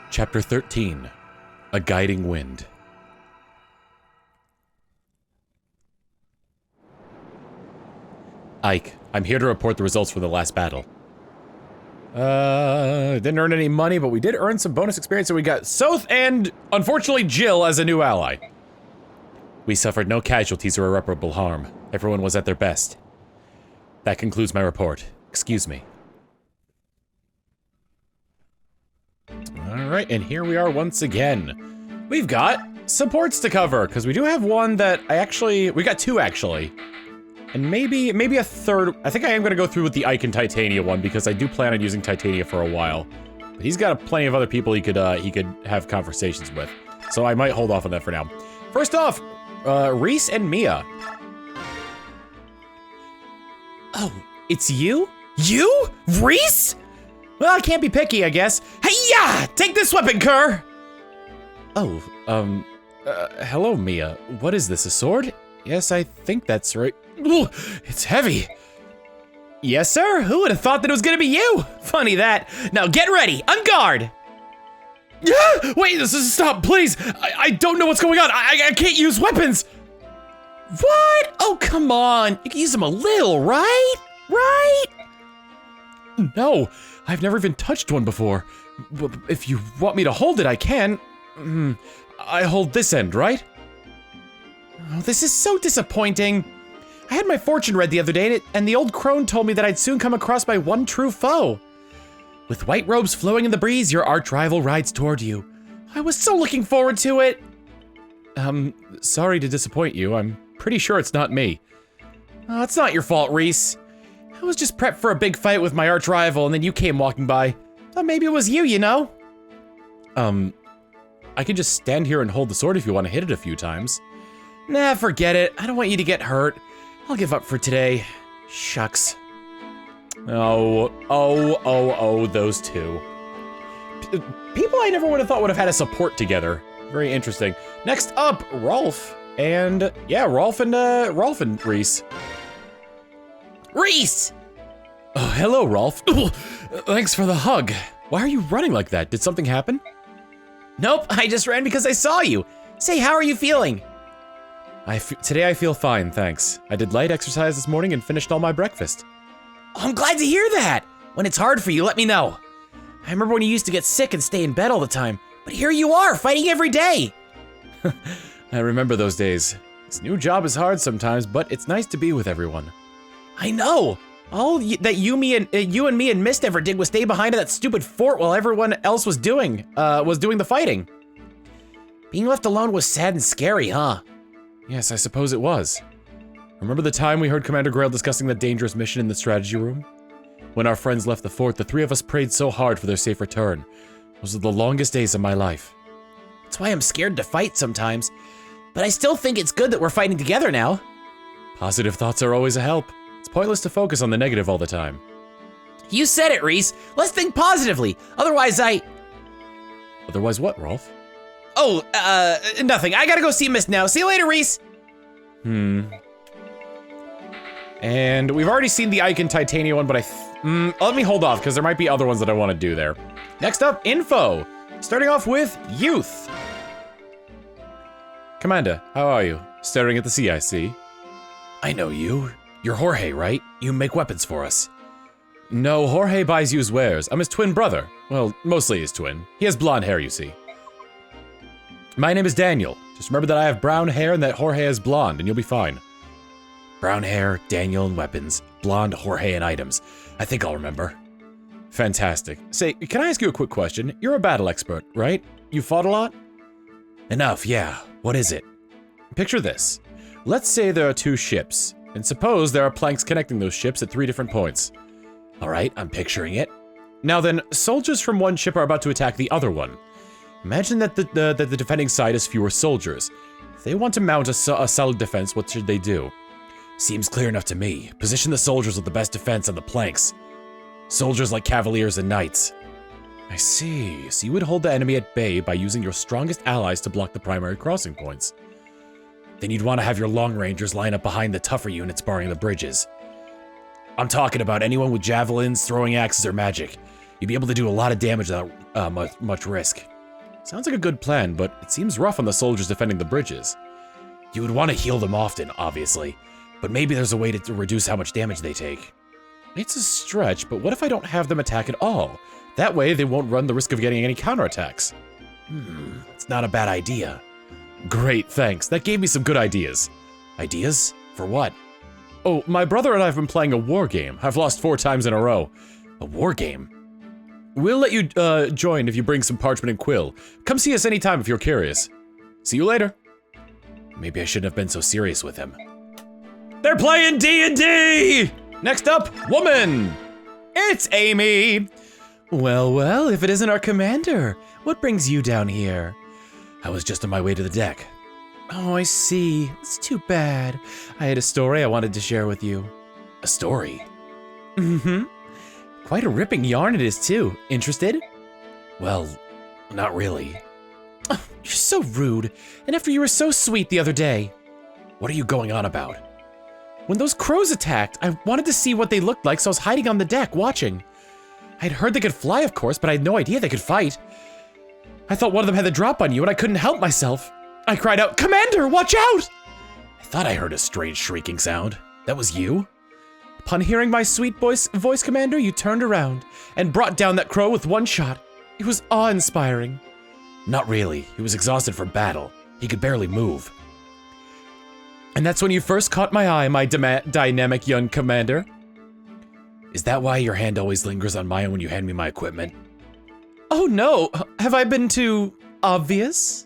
Chapter 13. A Guiding Wind. Ike, I'm here to report the results from the last battle. Didn't earn any money, but we did earn some bonus experience, so we got Soth and, unfortunately, Jill as a new ally. We suffered no casualties or irreparable harm. Everyone was at their best. That concludes my report. Excuse me. Alright, and here we are once again. We've got supports to cover, because we do have one that we got two actually. And maybe a third. I think I am going to go through with the Ike and Titania one, because I do plan on using Titania for a while. But he's got plenty of other people he could have conversations with. So I might hold off on that for now. First off, Reese and Mia. Oh, it's you? You? Reese? Well, I can't be picky, I guess. Hey-ya! Take this weapon, Kerr! Oh, hello, Mia. What is this, a sword? Yes, I think that's right. Ooh, it's heavy. Yes, sir? Who would have thought that it was gonna be you? Funny that. Now get ready, on guard! Yeah! Wait, stop, please! I don't know what's going on. I can't use weapons! What? Oh, come on. You can use them a little, right? Right? No, I've never even touched one before. But if you want me to hold it, I can. I hold this end, right? Oh, this is so disappointing. I had my fortune read the other day, and the old crone told me that I'd soon come across my one true foe. With white robes flowing in the breeze, your arch rival rides toward you. I was so looking forward to it. Sorry to disappoint you. I'm pretty sure it's not me. Oh, it's not your fault, Reese. I was just prepped for a big fight with my arch rival, and then you came walking by. Thought maybe it was you, you know? I can just stand here and hold the sword if you want to hit it a few times. Nah, forget it. I don't want you to get hurt. I'll give up for today. Shucks. Oh, those two. People I never would have thought would have had a support together. Very interesting. Next up, Rolf. And, yeah, Rolf and Reese. Reese! Oh, hello, Rolf. Thanks for the hug. Why are you running like that? Did something happen? Nope, I just ran because I saw you. Say, how are you feeling? Today I feel fine, thanks. I did light exercise this morning and finished all my breakfast. Oh, I'm glad to hear that. When it's hard for you, let me know. I remember when you used to get sick and stay in bed all the time, but here you are, fighting every day. I remember those days. This new job is hard sometimes, but it's nice to be with everyone. I know. All that you and me and Mist ever did was stay behind at that stupid fort while everyone else was doing the fighting. Being left alone was sad and scary, huh? Yes, I suppose it was. Remember the time we heard Commander Grail discussing that dangerous mission in the strategy room? When our friends left the fort, the three of us prayed so hard for their safe return. Those are the longest days of my life. That's why I'm scared to fight sometimes. But I still think it's good that we're fighting together now. Positive thoughts are always a help. It's pointless to focus on the negative all the time. You said it, Reese. Let's think positively. Otherwise Otherwise what, Rolf? Oh, nothing. I gotta go see Mist now. See you later, Reese. And we've already seen the Ike and Titania one, but let me hold off, because there might be other ones that I want to do there. Next up, info. Starting off with youth. Commander, how are you? Staring at the sea, I see. I know you. You're Jorge, right? You make weapons for us. No, Jorge buys used wares. I'm his twin brother. Well, mostly his twin. He has blonde hair, you see. My name is Daniel. Just remember that I have brown hair and that Jorge has blonde, and you'll be fine. Brown hair, Daniel and weapons, blonde, Jorge and items. I think I'll remember. Fantastic. Say, can I ask you a quick question? You're a battle expert, right? You fought a lot? Enough, yeah. What is it? Picture this. Let's say there are two ships, and suppose there are planks connecting those ships at 3 different points. All right, I'm picturing it. Now then, soldiers from one ship are about to attack the other one. Imagine that the defending side has fewer soldiers. If they want to mount a solid defense, what should they do? Seems clear enough to me. Position the soldiers with the best defense on the planks. Soldiers like cavaliers and knights. I see. So you would hold the enemy at bay by using your strongest allies to block the primary crossing points. Then you'd want to have your long rangers line up behind the tougher units barring the bridges. I'm talking about anyone with javelins, throwing axes, or magic. You'd be able to do a lot of damage without much risk. Sounds like a good plan, but it seems rough on the soldiers defending the bridges. You would want to heal them often, obviously, but maybe there's a way to reduce how much damage they take. It's a stretch, but what if I don't have them attack at all? That way, they won't run the risk of getting any counterattacks. It's not a bad idea. Great, thanks. That gave me some good ideas. Ideas? For what? Oh, my brother and I have been playing a war game. I've lost 4 times in a row. A war game? We'll let you join if you bring some parchment and quill. Come see us anytime if you're curious. See you later. Maybe I shouldn't have been so serious with him. They're playing D&D! Next up, woman! It's Amy! Well, if it isn't our commander, what brings you down here? I was just on my way to the deck. Oh, I see. It's too bad. I had a story I wanted to share with you. A story? Mm-hmm. Quite a ripping yarn it is, too. Interested? Well, not really. Oh, you're so rude. And after you were so sweet the other day. What are you going on about? When those crows attacked, I wanted to see what they looked like, so I was hiding on the deck, watching. I'd heard they could fly, of course, but I had no idea they could fight. I thought one of them had the drop on you, and I couldn't help myself. I cried out, "Commander, watch out!" I thought I heard a strange shrieking sound. That was you? Upon hearing my sweet voice, Commander, you turned around and brought down that crow with one shot. It was awe-inspiring. Not really. He was exhausted from battle. He could barely move. And that's when you first caught my eye, my dynamic young commander. Is that why your hand always lingers on mine when you hand me my equipment? Oh no, have I been too obvious?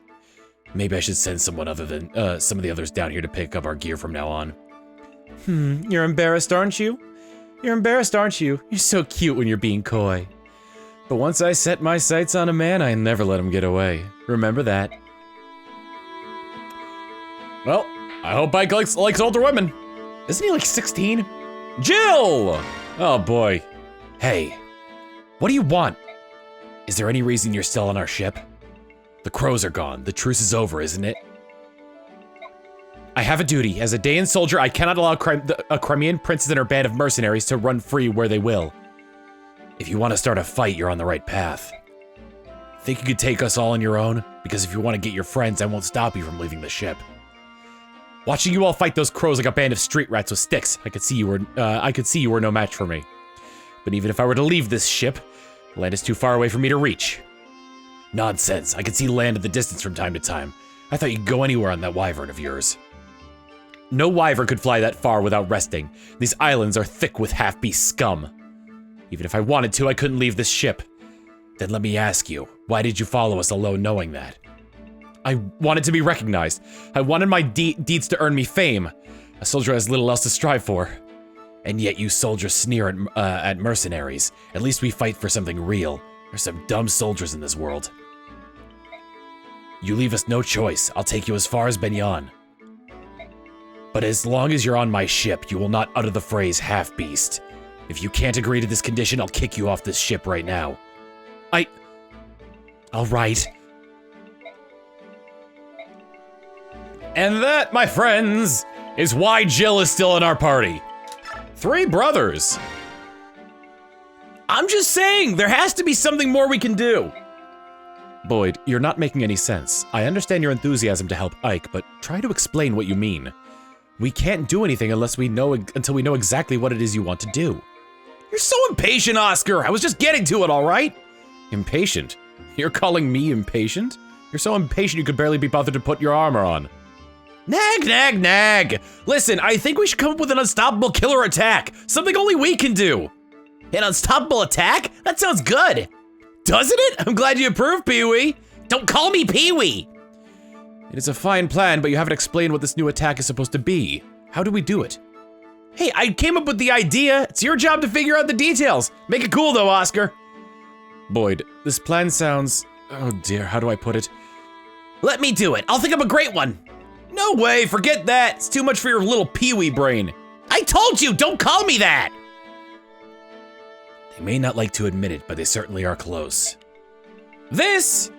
Maybe I should send someone other than some of the others down here to pick up our gear from now on. You're embarrassed, aren't you? You're embarrassed, aren't you? You're so cute when you're being coy. But once I set my sights on a man, I never let him get away. Remember that. Well, I hope Ike likes older women. Isn't he like 16? Jill! Oh boy. Hey, what do you want? Is there any reason you're still on our ship? The crows are gone. The truce is over, isn't it? I have a duty. As a Dayan soldier, I cannot allow a Crimean princess and her band of mercenaries to run free where they will. If you want to start a fight, you're on the right path. Think you could take us all on your own? Because if you want to get your friends, I won't stop you from leaving the ship. Watching you all fight those crows like a band of street rats with sticks, I could see you were no match for me. But even if I were to leave this ship, land is too far away for me to reach. Nonsense. I could see land at the distance from time to time. I thought you could go anywhere on that wyvern of yours. No wyvern could fly that far without resting. These islands are thick with half-beast scum. Even if I wanted to, I couldn't leave this ship. Then let me ask you, why did you follow us alone knowing that? I wanted to be recognized. I wanted my deeds to earn me fame. A soldier has little else to strive for. And yet you soldiers sneer at mercenaries. At least we fight for something real. There's some dumb soldiers in this world. You leave us no choice. I'll take you as far as Begnion. But as long as you're on my ship, you will not utter the phrase half-beast. If you can't agree to this condition, I'll kick you off this ship right now. All right. And that, my friends, is why Jill is still in our party. 3 brothers. I'm just saying, there has to be something more we can do. Boyd, you're not making any sense. I understand your enthusiasm to help Ike, but try to explain what you mean. We can't do anything until we know exactly what it is you want to do. You're so impatient, Oscar. I was just getting to it, all right? Impatient? You're calling me impatient? You're so impatient you could barely be bothered to put your armor on. Nag, nag, nag. Listen, I think we should come up with an unstoppable killer attack. Something only we can do. An unstoppable attack? That sounds good. Doesn't it? I'm glad you approve, Pee-wee. Don't call me Pee-wee. It is a fine plan, but you haven't explained what this new attack is supposed to be. How do we do it? Hey, I came up with the idea. It's your job to figure out the details. Make it cool though, Oscar. Boyd, this plan sounds... Oh dear, how do I put it? Let me do it. I'll think of a great one. No way, forget that. It's too much for your little Pee-wee brain. I told you, don't call me that. They may not like to admit it, but they certainly are close. This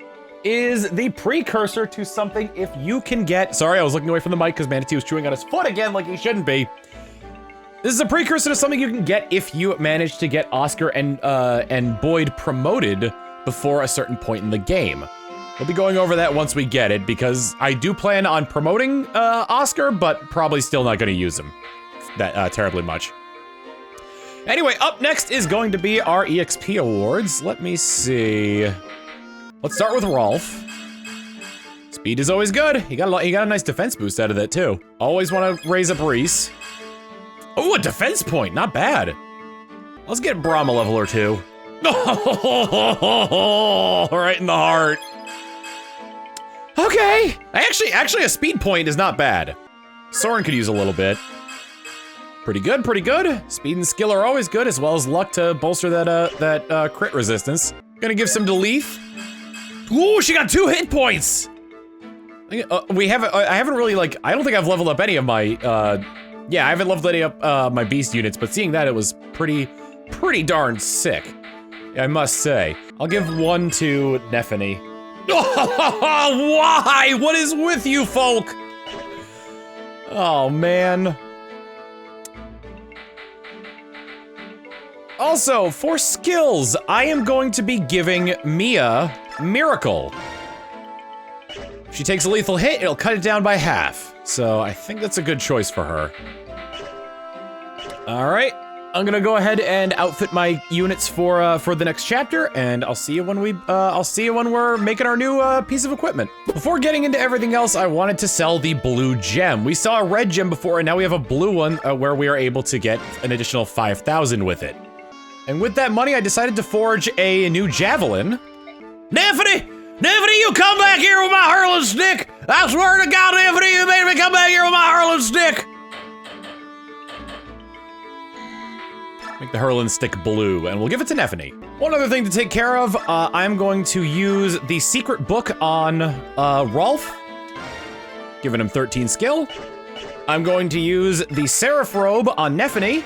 is the precursor to something if you can get... Sorry, I was looking away from the mic because Manatee was chewing on his foot again like he shouldn't be. This is a precursor to something you can get if you manage to get Oscar and Boyd promoted before a certain point in the game. We'll be going over that once we get it, because I do plan on promoting Oscar, but probably still not going to use him that terribly much. Anyway, up next is going to be our EXP awards. Let me see. Let's start with Rolf. Speed is always good. He got a nice defense boost out of that too. Always want to raise up Reese. Oh, a defense point, not bad. Let's get Braum a level or two. Oh, right in the heart. Okay, actually a speed point is not bad. Soren could use a little bit. Pretty good, pretty good. Speed and skill are always good, as well as luck to bolster that crit resistance. Gonna give some to Leaf. Ooh, she got 2 hit points. I haven't really, like, I don't think I've leveled up any of my, yeah, I haven't leveled any up my beast units, but seeing that, it was pretty darn sick, I must say. I'll give 1 to Neffany. Oh, why? What is with you folk? Oh, man. Also, for skills, I am going to be giving Mia Miracle. If she takes a lethal hit, it'll cut it down by half. So I think that's a good choice for her. All right, I'm gonna go ahead and outfit my units for the next chapter, and I'll see you when we're making our new piece of equipment. Before getting into everything else, I wanted to sell the blue gem. We saw a red gem before, and now we have a blue one where we are able to get an additional 5,000 with it. And with that money, I decided to forge a new javelin. Neffany! Neffany, you come back here with my hurling stick! I swear to God, Neffany, you made me come back here with my hurling stick! Make the hurling stick blue, and we'll give it to Neffany. One other thing to take care of, I'm going to use the secret book on Rolf, giving him 13 skill. I'm going to use the Seraph robe on Neffany,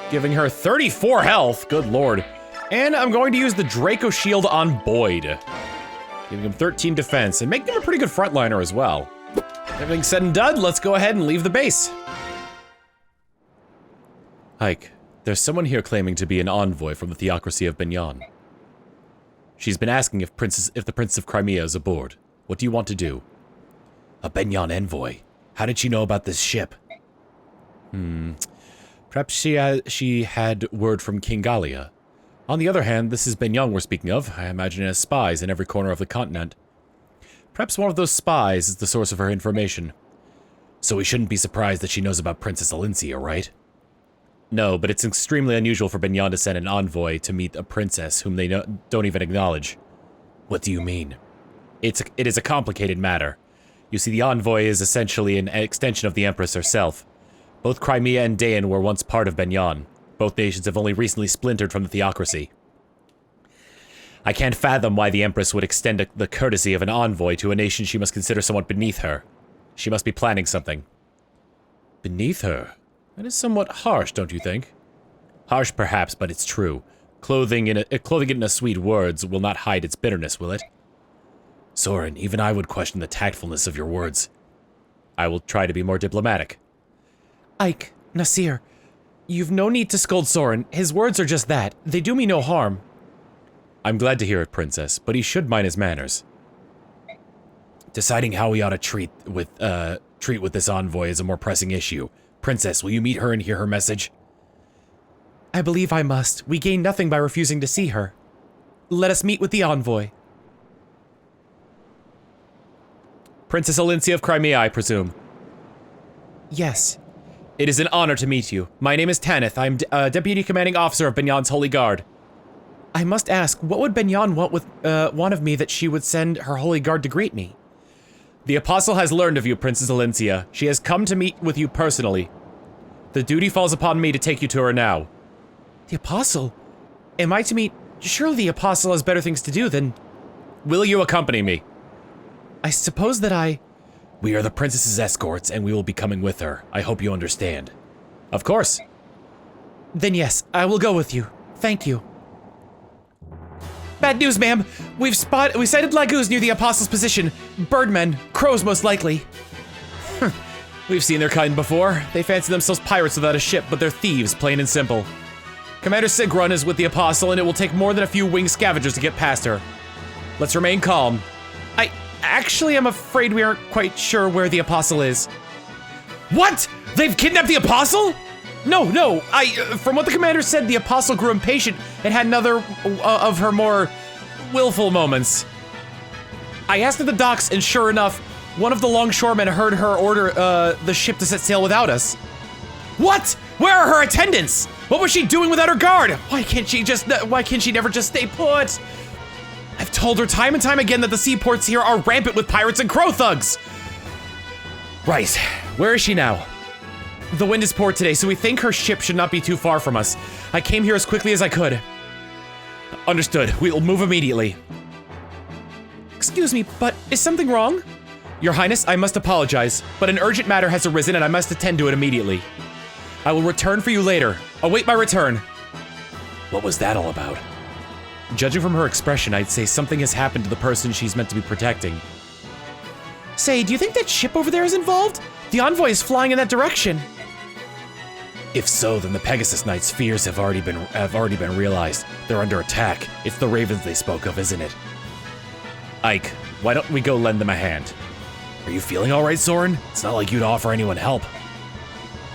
giving her 34 health, good lord. And I'm going to use the Draco shield on Boyd, giving him 13 defense, and making him a pretty good frontliner as well. Everything said and done, let's go ahead and leave the base. Ike, there's someone here claiming to be an envoy from the Theocracy of Begnion. She's been asking if the Princess of Crimea is aboard. What do you want to do? A Begnion envoy? How did she know about this ship? Perhaps she had word from King Gallia. On the other hand, this is Begnion we're speaking of. I imagine it has spies in every corner of the continent. Perhaps one of those spies is the source of her information. So we shouldn't be surprised that she knows about Princess Elincia, right? No, but it's extremely unusual for Begnion to send an envoy to meet a princess whom they don't even acknowledge. What do you mean? It is a complicated matter. You see, the envoy is essentially an extension of the Empress herself. Both Crimea and Dain were once part of Begnion. Both nations have only recently splintered from the Theocracy. I can't fathom why the Empress would extend the courtesy of an envoy to a nation she must consider somewhat beneath her. She must be planning something. Beneath her? That is somewhat harsh, don't you think? Harsh, perhaps, but it's true. Clothing it in a sweet words will not hide its bitterness, will it? Soren, even I would question the tactfulness of your words. I will try to be more diplomatic. Ike, Nasir, you've no need to scold Soren. His words are just that. They do me no harm. I'm glad to hear it, Princess, but he should mind his manners. Deciding how we ought to treat with this envoy is a more pressing issue. Princess, will you meet her and hear her message? I believe I must. We gain nothing by refusing to see her. Let us meet with the envoy. Princess Elincia of Crimea, I presume. Yes. It is an honor to meet you. My name is Tanith. I'm Deputy Commanding Officer of Begnion's Holy Guard. I must ask, what would Begnion want of me that she would send her Holy Guard to greet me? The Apostle has learned of you, Princess Elincia. She has come to meet with you personally. The duty falls upon me to take you to her now. The Apostle? Am I to meet... Surely the Apostle has better things to do than... Will you accompany me? I suppose that I... We are the Princess's escorts, and we will be coming with her. I hope you understand. Of course. Then yes, I will go with you. Thank you. Bad news, ma'am. We sighted Lagoos near the Apostle's position. Birdmen. Crows, most likely. We've seen their kind before. They fancy themselves pirates without a ship, but they're thieves, plain and simple. Commander Sigrun is with the Apostle, and it will take more than a few winged scavengers to get past her. Let's remain calm. I actually am afraid we aren't quite sure where the Apostle is. What? They've kidnapped the Apostle? No, from what the commander said, the Apostle grew impatient and had another of her more willful moments. I asked at the docks, and sure enough, one of the longshoremen heard her order the ship to set sail without us. What? Where are her attendants? What was she doing without her guard? Why can't she never just stay put? I've told her time and time again that the seaports here are rampant with pirates and crow thugs. Right, where is she now? The wind is poor today, so we think her ship should not be too far from us. I came here as quickly as I could. Understood, we'll move immediately. Excuse me, but is something wrong? Your Highness, I must apologize, but an urgent matter has arisen and I must attend to it immediately. I will return for you later. Await my return. What was that all about? Judging from her expression, I'd say something has happened to the person she's meant to be protecting. Say, do you think that ship over there is involved? The envoy is flying in that direction. If so, then the Pegasus Knights' fears have already been realized. They're under attack. It's the ravens they spoke of, isn't it? Ike, why don't we go lend them a hand? Are you feeling all right, Soren? It's not like you'd offer anyone help.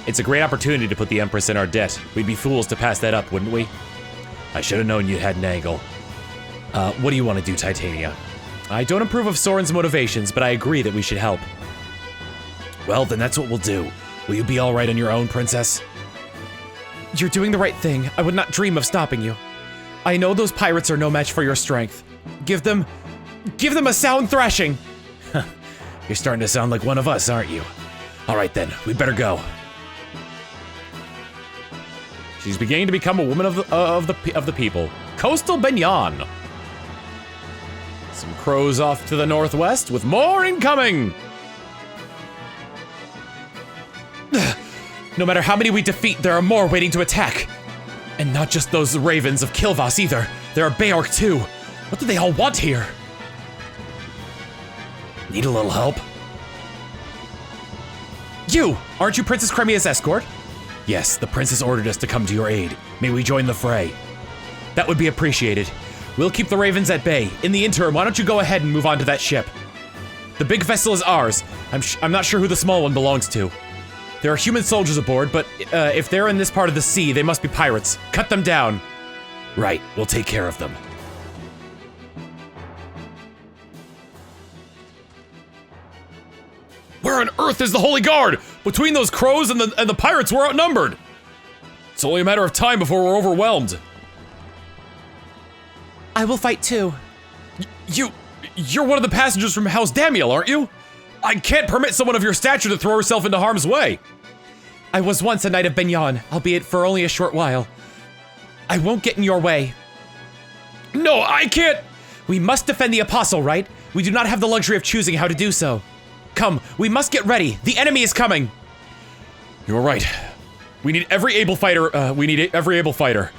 It's a great opportunity to put the Empress in our debt. We'd be fools to pass that up, wouldn't we? I should have known you had an angle. What do you want to do, Titania? I don't approve of Soren's motivations, but I agree that we should help. Well, then that's what we'll do. Will you be all right on your own, Princess? You're doing the right thing. I would not dream of stopping you. I know those pirates are no match for your strength. Give them a sound thrashing. You're starting to sound like one of us, aren't you? All right then, we better go. She's beginning to become a woman of the people. Coastal Begnion. Some crows off to the northwest with more incoming. No matter how many we defeat, there are more waiting to attack. And not just those ravens of Kilvas either. There are Beork too. What do they all want here? Need a little help? You! Aren't you Princess Cremia's escort? Yes, the princess ordered us to come to your aid. May we join the fray? That would be appreciated. We'll keep the ravens at bay. In the interim, why don't you go ahead and move on to that ship? The big vessel is ours. I'm not sure who the small one belongs to. There are human soldiers aboard, but if they're in this part of the sea, they must be pirates. Cut them down. Right, we'll take care of them. Where on earth is the Holy Guard? Between those crows and the pirates, we're outnumbered. It's only a matter of time before we're overwhelmed. I will fight too. You're one of the passengers from House Damiel, aren't you? I can't permit someone of your stature to throw herself into harm's way. I was once a knight of Begnion, albeit for only a short while. I won't get in your way. No, I can't. We must defend the Apostle, right? We do not have the luxury of choosing how to do so. Come, we must get ready. The enemy is coming. You're right. We need every able fighter.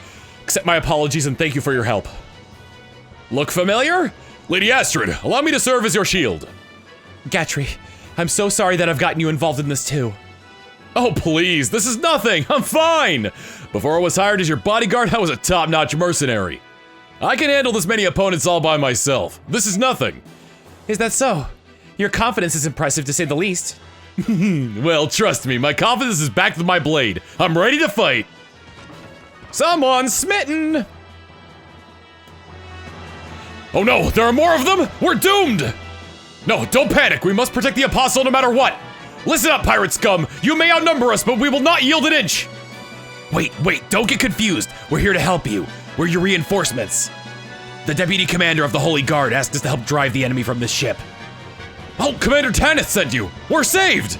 Accept my apologies and thank you for your help. Look familiar? Lady Astrid, allow me to serve as your shield. Gatrie, I'm so sorry that I've gotten you involved in this too. Oh please, this is nothing. I'm fine. Before I was hired as your bodyguard, I was a top-notch mercenary. I can handle this many opponents all by myself. This is nothing. Is that so? Your confidence is impressive, to say the least. Well, trust me, my confidence is backed with my blade. I'm ready to fight. Someone's smitten. Oh no, there are more of them? We're doomed! No, don't panic. We must protect the Apostle no matter what. Listen up, pirate scum. You may outnumber us, but we will not yield an inch. Wait, don't get confused. We're here to help you. We're your reinforcements. The Deputy Commander of the Holy Guard asked us to help drive the enemy from this ship. Oh, Commander Tanith sent you! We're saved!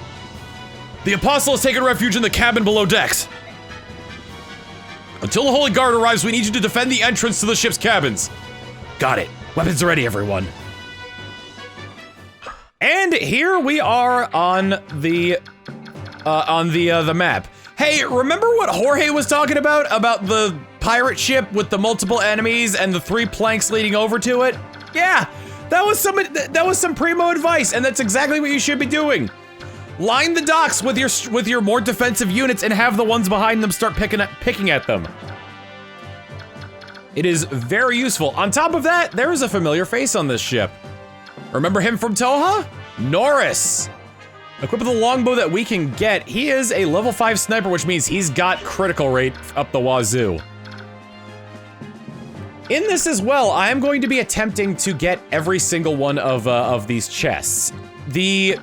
The Apostle has taken refuge in the cabin below decks. Until the Holy Guard arrives, we need you to defend the entrance to the ship's cabins. Got it. Weapons ready, everyone. And here we are on the map. Hey, remember what Jorge was talking about? About the pirate ship with the multiple enemies and the 3 planks leading over to it? Yeah! That was some primo advice, and that's exactly what you should be doing. Line the docks with your more defensive units and have the ones behind them start picking at them. It is very useful. On top of that, there is a familiar face on this ship. Remember him from Toha? Norris. Equipped with a longbow that we can get, he is a level 5 sniper, which means he's got critical rate up the wazoo. In this as well, I am going to be attempting to get every single one of these chests. The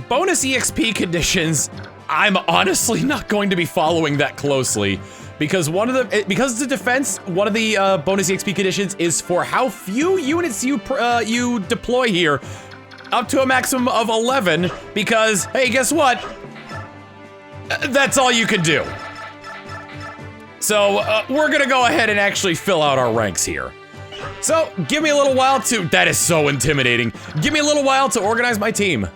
bonus EXP conditions, I'm honestly not going to be following that closely. Because because it's a defense, one of the bonus EXP conditions is for how few units you deploy here, up to a maximum of 11. Because hey, guess what? That's all you can do. So we're gonna go ahead and actually fill out our ranks here. So give me a little while to. That is so intimidating. Give me a little while to organize my team.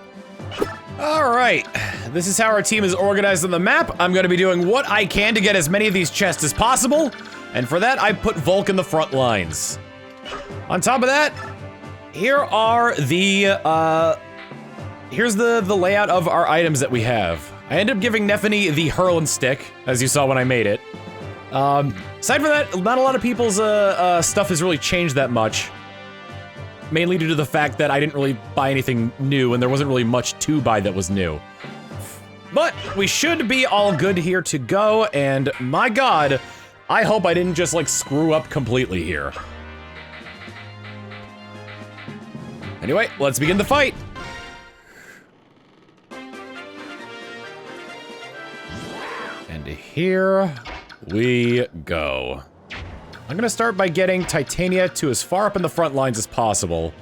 All right, this is how our team is organized on the map. I'm gonna be doing what I can to get as many of these chests as possible. And for that, I put Volk in the front lines. On top of that, here are the, here's the layout of our items that we have. I ended up giving Nephany the hurling stick, as you saw when I made it. Aside from that, not a lot of people's, stuff has really changed that much. Mainly due to the fact that I didn't really buy anything new and there wasn't really much to buy that was new. But we should be all good here to go, and my god, I hope I didn't just like screw up completely here. Anyway, let's begin the fight. And here we go. I'm gonna start by getting Titania to as far up in the front lines as possible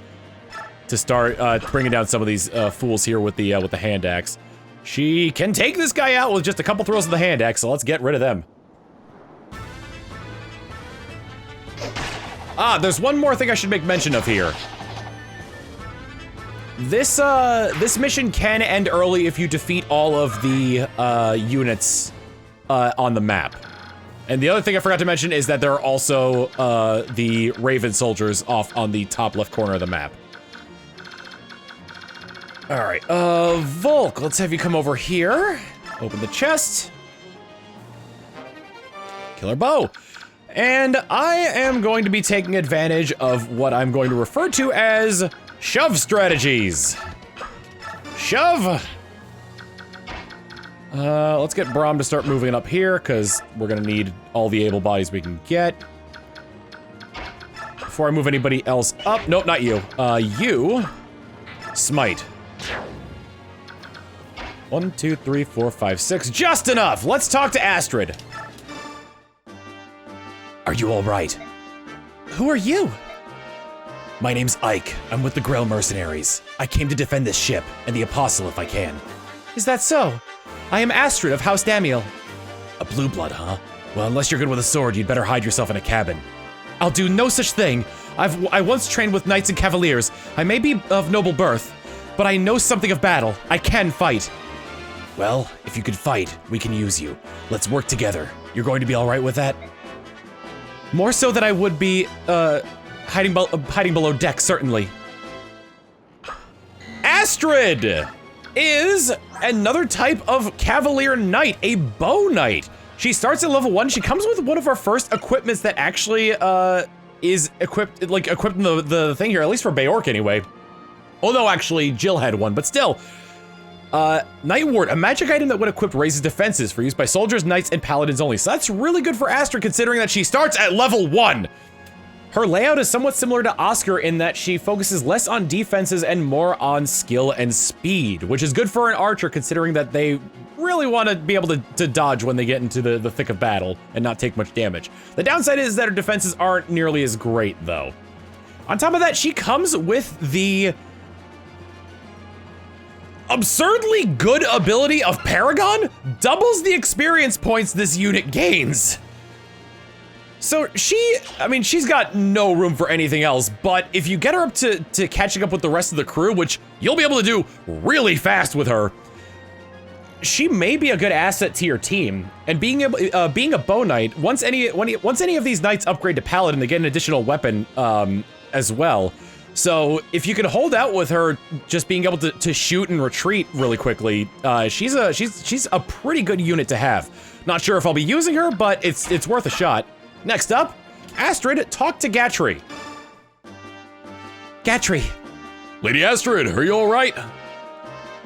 to start bringing down some of these fools here with the hand axe. She can take this guy out with just a couple throws of the hand axe, so let's get rid of them. Ah, there's one more thing I should make mention of here. This mission can end early if you defeat all of the units on the map. And the other thing I forgot to mention is that there are also the Raven soldiers off on the top left corner of the map. All right, Volk, let's have you come over here. Open the chest. Killer bow. And I am going to be taking advantage of what I'm going to refer to as shove strategies. Shove. Let's get Braum to start moving up here, because we're gonna need all the able bodies we can get. Before I move anybody else up, nope, not you. You, smite. 1, 2, 3, 4, 5, 6, just enough! Let's talk to Astrid. Are you all right? Who are you? My name's Ike. I'm with the Grell Mercenaries. I came to defend this ship, and the Apostle if I can. Is that so? I am Astrid of House Damiel. A blue blood, huh? Well, unless you're good with a sword, you'd better hide yourself in a cabin. I'll do no such thing. I once trained with knights and cavaliers. I may be of noble birth, but I know something of battle. I can fight. Well, if you could fight, we can use you. Let's work together. You're going to be all right with that? More so than I would be, hiding below deck, certainly. Astrid is another type of Cavalier Knight, a Bow Knight. She starts at level 1. She comes with one of our first equipments that actually is equipped in the thing here, at least for Beork anyway. Although actually Jill had one, but still. Night Ward, a magic item that when equipped raises defenses for use by soldiers, knights, and paladins only. So that's really good for Astrid considering that she starts at level 1. Her layout is somewhat similar to Oscar in that she focuses less on defenses and more on skill and speed, which is good for an archer considering that they really want to be able to dodge when they get into the thick of battle and not take much damage. The downside is that her defenses aren't nearly as great though. On top of that, she comes with the absurdly good ability of Paragon, doubles the experience points this unit gains. So she's got no room for anything else, but if you get her up to catching up with the rest of the crew, which you'll be able to do really fast with her, she may be a good asset to your team. And being a Bow Knight, once any of these knights upgrade to Paladin, they get an additional weapon as well. So if you can hold out with her, just being able to shoot and retreat really quickly, she's a pretty good unit to have. Not sure if I'll be using her, but it's worth a shot. Next up, Astrid, talk to Gatrie. Gatrie, Lady Astrid, are you alright?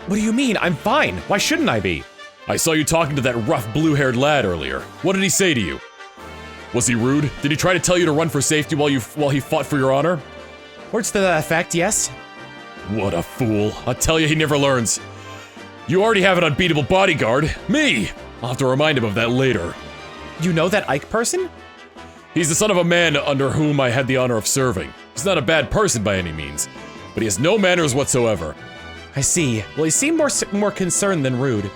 What do you mean? I'm fine. Why shouldn't I be? I saw you talking to that rough blue-haired lad earlier. What did he say to you? Was he rude? Did he try to tell you to run for safety while he fought for your honor? Words to that effect, yes. What a fool. I'll tell you, he never learns. You already have an unbeatable bodyguard. Me! I'll have to remind him of that later. You know that Ike person? He's the son of a man under whom I had the honor of serving. He's not a bad person by any means, but he has no manners whatsoever. I see. Well, he seemed more concerned than rude.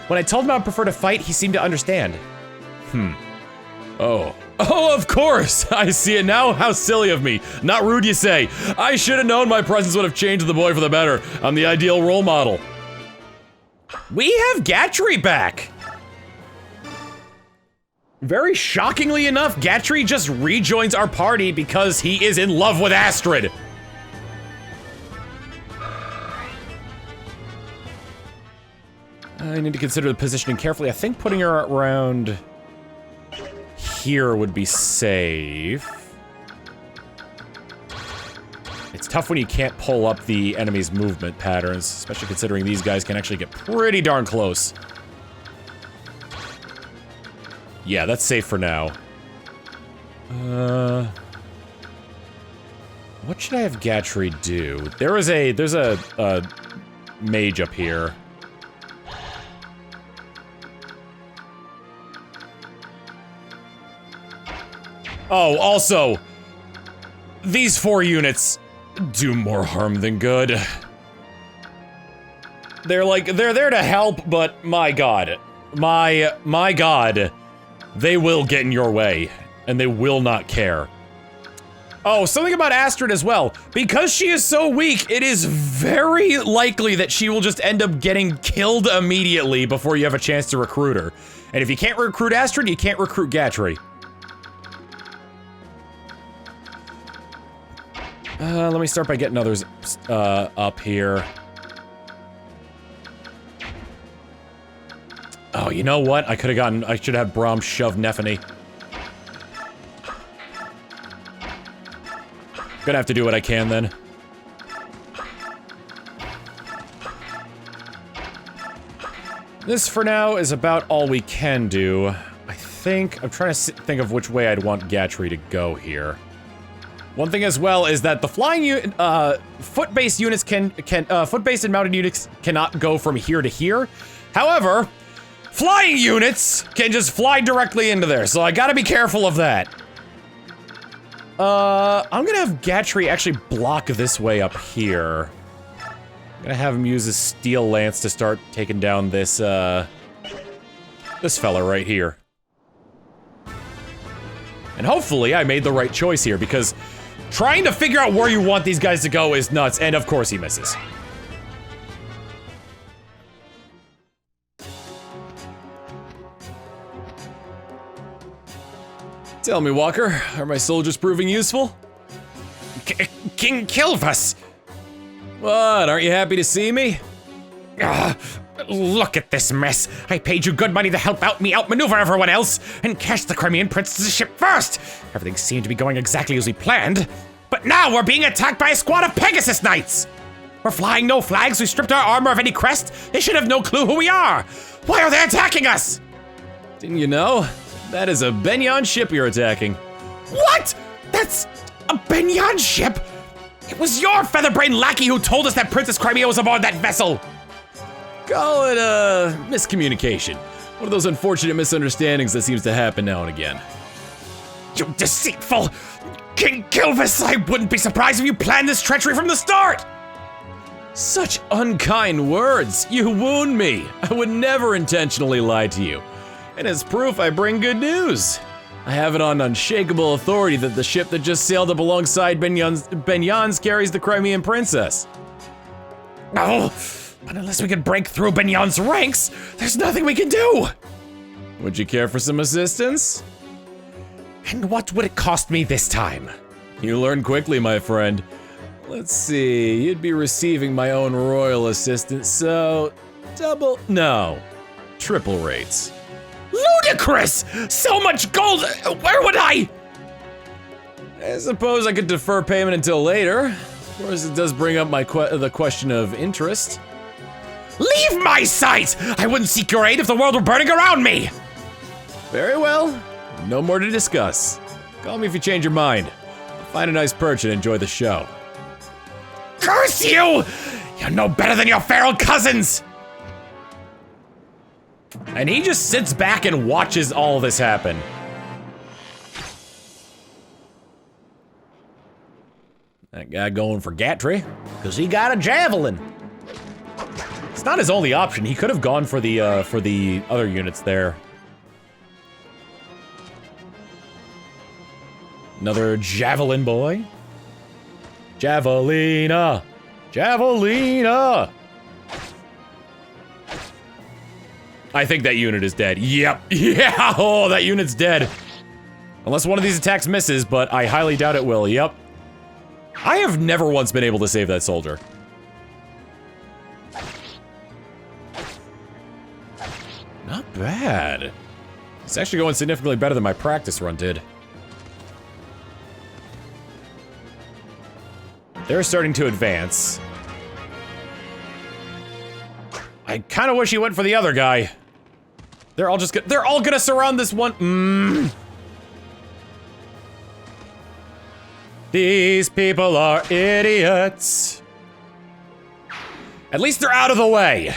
When I told him I would prefer to fight, he seemed to understand. Oh. Oh, of course! I see it now. How silly of me. Not rude, you say. I should have known my presence would have changed the boy for the better. I'm the ideal role model. We have Gatrie back! Very shockingly enough, Gatrie just rejoins our party because he is in love with Astrid. I need to consider the positioning carefully. I think putting her around here would be safe. It's tough when you can't pull up the enemy's movement patterns, especially considering these guys can actually get pretty darn close. Yeah, that's safe for now. What should I have Gatrie do? There's a mage up here. Oh, also, these 4 units do more harm than good. They're there to help, but my god. My god. They will get in your way, and they will not care. Oh, something about Astrid as well. Because she is so weak, it is very likely that she will just end up getting killed immediately before you have a chance to recruit her. And if you can't recruit Astrid, you can't recruit Gatrie. Let me start by getting others, up here. Oh, you know what? I should have Brahm shove Neffany. Gonna have to do what I can then. This, for now, is about all we can do. I think, I'm trying to think of which way I'd want Gatrie to go here. One thing as well is that the flying foot-based units foot-based and mounted units cannot go from here to here. However, flying units can just fly directly into there, so I gotta be careful of that. I'm gonna have Gatrie actually block this way up here. I'm gonna have him use his steel lance to start taking down this, this fella right here. And hopefully I made the right choice here, because trying to figure out where you want these guys to go is nuts, and of course he misses. Tell me, Walker, are my soldiers proving useful? King Kilvas! What, aren't you happy to see me? Look at this mess. I paid you good money to help me outmaneuver everyone else and catch the Crimean Princess's ship first. Everything seemed to be going exactly as we planned. But now we're being attacked by a squad of Pegasus Knights. We're flying no flags, we stripped our armor of any crest. They should have no clue who we are. Why are they attacking us? Didn't you know? That is a Begnion ship you're attacking. What? That's a Begnion ship? It was your featherbrain lackey who told us that Princess Crimea was aboard that vessel. Call it a miscommunication. One of those unfortunate misunderstandings that seems to happen now and again. You deceitful King Kilvis! I wouldn't be surprised if you planned this treachery from the start! Such unkind words. You wound me. I would never intentionally lie to you. And as proof, I bring good news. I have it on unshakable authority that the ship that just sailed up alongside Begnion's carries the Crimean Princess. Oh, but unless we can break through Begnion's ranks, there's nothing we can do! Would you care for some assistance? And what would it cost me this time? You learn quickly, my friend. Let's see, you'd be receiving my own royal assistance, so triple rates. Ludicrous! So much gold! Where would I suppose I could defer payment until later. Of course, it does bring up the question of interest. Leave my sight! I wouldn't seek your aid if the world were burning around me! Very well. No more to discuss. Call me if you change your mind. I'll find a nice perch and enjoy the show. Curse you! You're no better than your feral cousins! And he just sits back and watches all this happen. That guy going for Gatrie, because he got a javelin. It's not his only option. He could have gone for the other units there. Another javelin boy. Javelina! Javelina! I think that unit is dead. Yep. Yeah! Oh, that unit's dead. Unless one of these attacks misses, but I highly doubt it will. Yep. I have never once been able to save that soldier. Not bad. It's actually going significantly better than my practice run did. They're starting to advance. I kind of wish he went for the other guy. They're all gonna surround this one. These people are idiots. At least they're out of the way.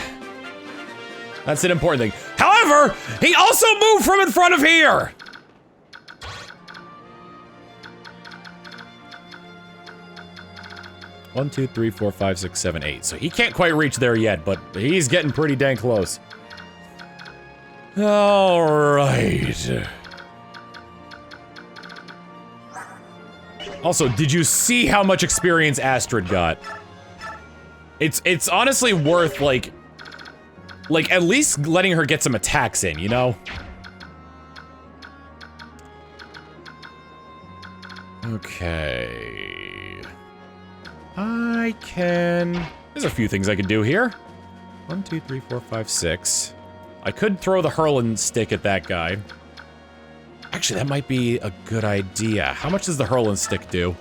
That's an important thing. However, he also moved from in front of here. One, two, three, four, five, six, seven, eight. So he can't quite reach there yet, but he's getting pretty dang close. All right. Also, did you see how much experience Astrid got? It's honestly worth, like at least letting her get some attacks in, you know? Okay. There's a few things I could do here. 1, 2, 3, 4, 5, 6. I could throw the hurling stick at that guy. Actually, that might be a good idea. How much does the hurling stick do?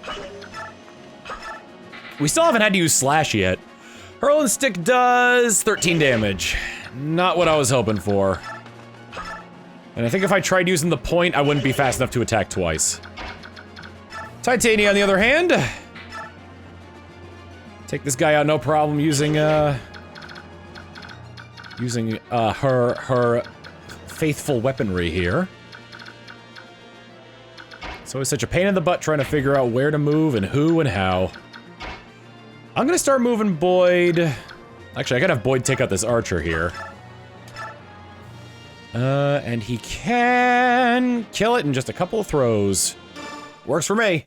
We still haven't had to use slash yet. Hurling stick does 13 damage. Not what I was hoping for. And I think if I tried using the point, I wouldn't be fast enough to attack twice. Titania, on the other hand. Take this guy out, no problem, using her faithful weaponry here. It's always such a pain in the butt trying to figure out where to move and who and how. I'm gonna start moving Boyd. Actually, I gotta have Boyd take out this archer here. And he can kill it in just a couple of throws. Works for me.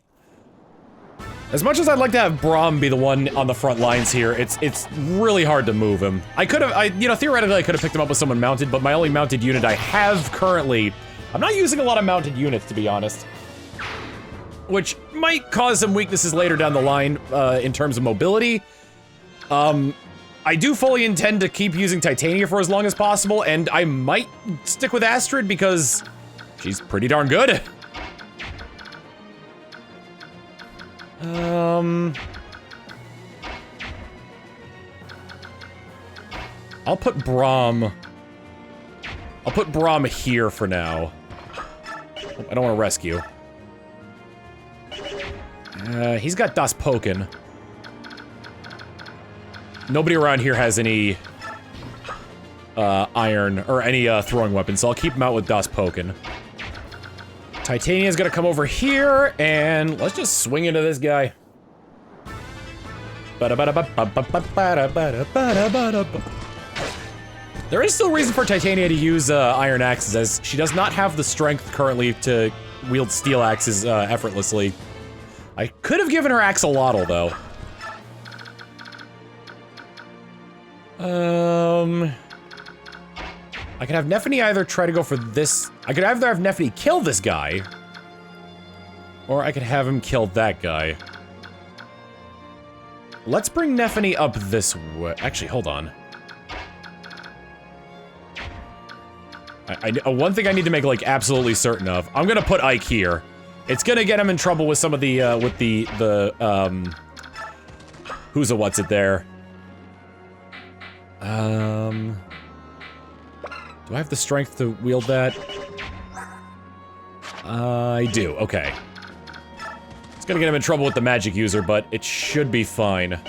As much as I'd like to have Braum be the one on the front lines here, it's really hard to move him. You know, theoretically I could have picked him up with someone mounted, but my only mounted unit I have currently, I'm not using a lot of mounted units, to be honest. Which might cause some weaknesses later down the line, in terms of mobility. I do fully intend to keep using Titania for as long as possible, and I might stick with Astrid because she's pretty darn good. I'll put Braum here for now. Oh, I don't want to rescue. He's got Das Poken. Nobody around here has any iron or any throwing weapons, so I'll keep him out with Das Poken. Titania's gonna come over here, and let's just swing into this guy. There is still reason for Titania to use iron axes, as she does not have the strength currently to wield steel axes effortlessly. I could have given her axolotl, though. I could have Nephany either try to go for this. I could either have Nephany kill this guy, or I could have him kill that guy. Let's bring Nephany up this way. Actually, hold on. One thing I need to make, like, absolutely certain of. I'm gonna put Ike here. It's gonna get him in trouble with some of the, who's a what's it there. Do I have the strength to wield that? I do, okay. It's gonna get him in trouble with the magic user, but it should be fine.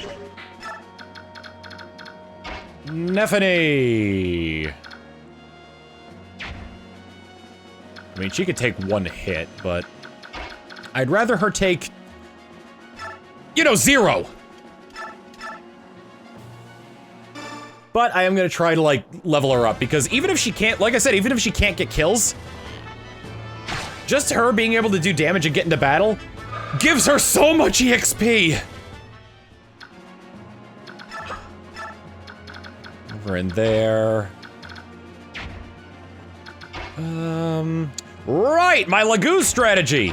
Nephany! I mean, she could take one hit, but I'd rather her take, you know, 0! But I am gonna try to, like, level her up, because even if she can't, like I said, even if she can't get kills, just her being able to do damage and get into battle gives her so much EXP! Over in there. Right! My Laguz strategy!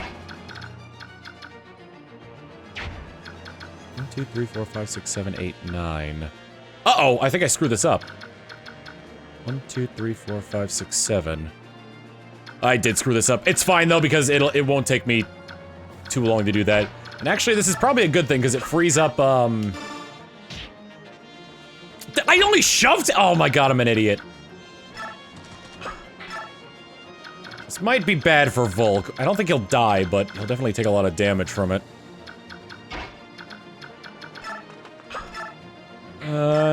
1, 2, 3, 4, 5, 6, 7, 8, 9. Uh-oh, I think I screwed this up. 1, 2, 3, 4, 5, 6, 7. I did screw this up. It's fine though, because it won't take me too long to do that. And actually, this is probably a good thing, because it frees up, I only shoved- oh my god, I'm an idiot. This might be bad for Volk. I don't think he'll die, but he'll definitely take a lot of damage from it.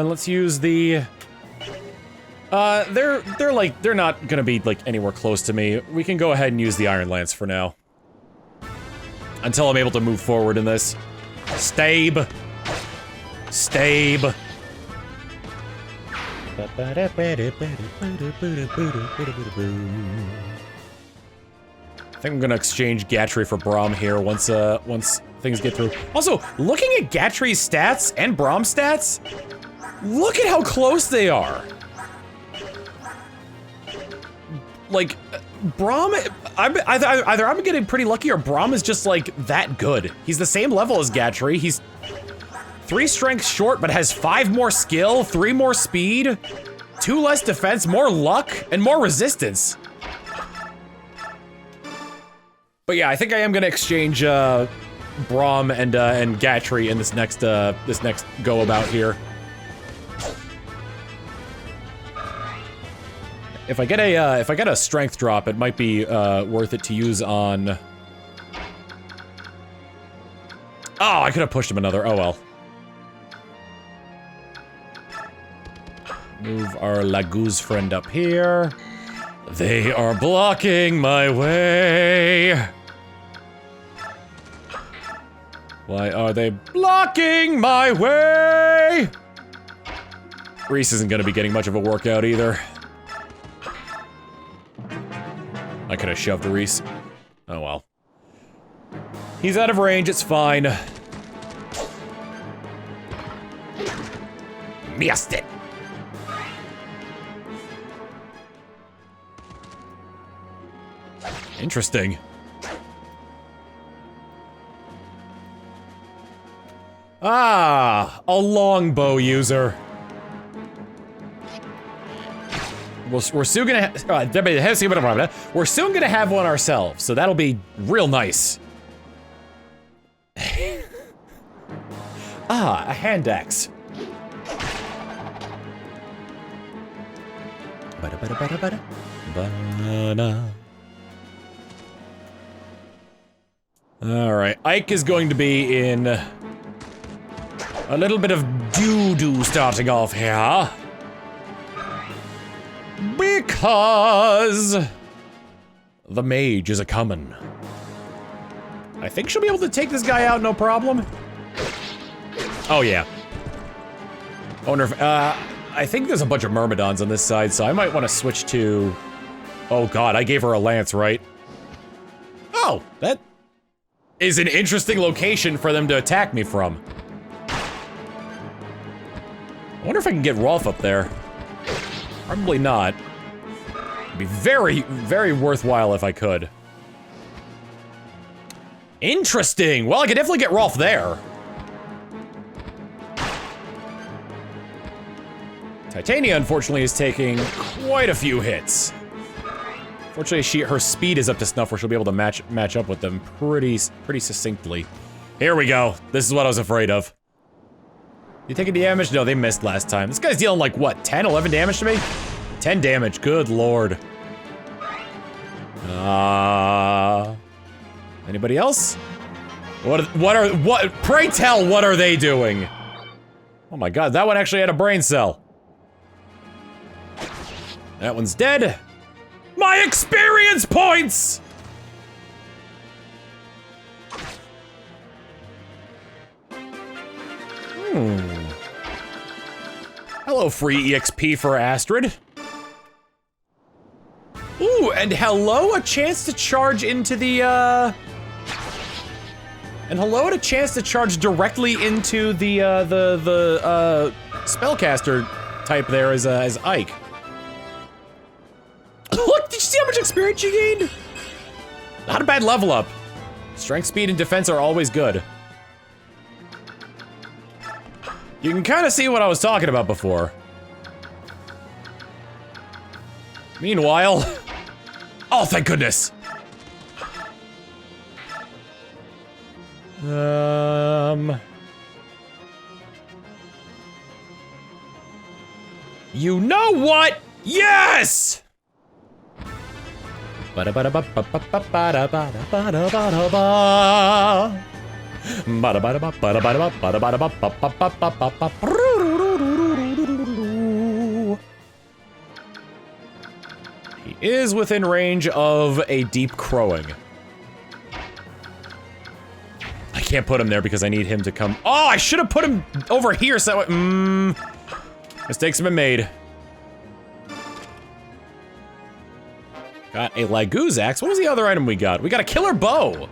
Let's use the... they're not gonna be, like, anywhere close to me. We can go ahead and use the Iron Lance for now. Until I'm able to move forward in this. Stabe! Stabe! I think I'm gonna exchange Gatrie for Braum here once things get through. Also, looking at Gatrie's stats and Braum's stats, look at how close they are. Like, Braum, either I'm getting pretty lucky or Braum is just, like, that good. He's the same level as Gatrie. He's 3 strength short, but has 5 more skill, 3 more speed, 2 less defense, more luck, and more resistance. But yeah, I think I am gonna exchange, Braum and Gatrie in this next go about here. If I get a strength drop, it might be worth it to use on. Oh, I could have pushed him another. Oh well. Move our Laguz friend up here. They are blocking my way. Why are they blocking my way? Reese isn't gonna be getting much of a workout either. I could have shoved Reese. Oh well. He's out of range, it's fine. Missed it. Interesting. Ah, a longbow user. We're soon gonna we're soon gonna have one ourselves, so that'll be real nice. Ah, a hand axe. Alright, Ike is going to be in a little bit of doo-doo starting off here. Because the mage is a-comin'. I think she'll be able to take this guy out, no problem. Oh yeah. I wonder if, I think there's a bunch of Myrmidons on this side, so I might want to switch to... Oh god, I gave her a lance, right? Oh, that is an interesting location for them to attack me from. I wonder if I can get Rolf up there. Probably not. It'd be very, very worthwhile if I could. Interesting! Well, I could definitely get Rolf there. Titania, unfortunately, is taking quite a few hits. Fortunately, her speed is up to snuff where she'll be able to match up with them pretty succinctly. Here we go. This is what I was afraid of. You taking damage? No, they missed last time. This guy's dealing like, what, 10, 11 damage to me? 10 damage, good lord. Anybody else? Pray tell, what are they doing? Oh my god, that one actually had a brain cell. That one's dead. My experience points! Hello, free EXP for Astrid. Ooh, and hello, a chance to charge into the, and hello, and a chance to charge directly into the spellcaster type there as Ike. Look, did you see how much experience you gained? Not a bad level up. Strength, speed, and defense are always good. You can kind of see what I was talking about before. Meanwhile... Oh, thank goodness! You know what? Yes! He is within range of a deep crowing. I can't put him there because I need him to come. Oh, I should have put him over here so that way. Mistakes have been made. Got a Laguz axe. What was the other item we got? We got a killer bow.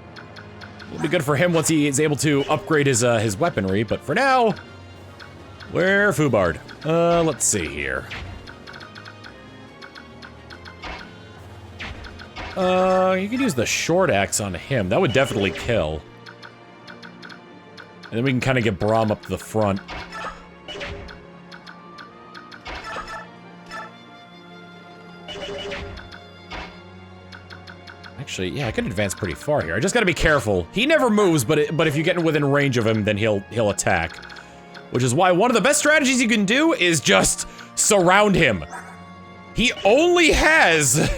It'll be good for him once he is able to upgrade his weaponry, but for now, we're foobarred. Let's see here. You could use the short axe on him. That would definitely kill. And then we can kind of get Braum up to the front. Actually, yeah, I could advance pretty far here. I just gotta be careful. He never moves, but if you get within range of him, then he'll attack. Which is why one of the best strategies you can do is just surround him. He only has...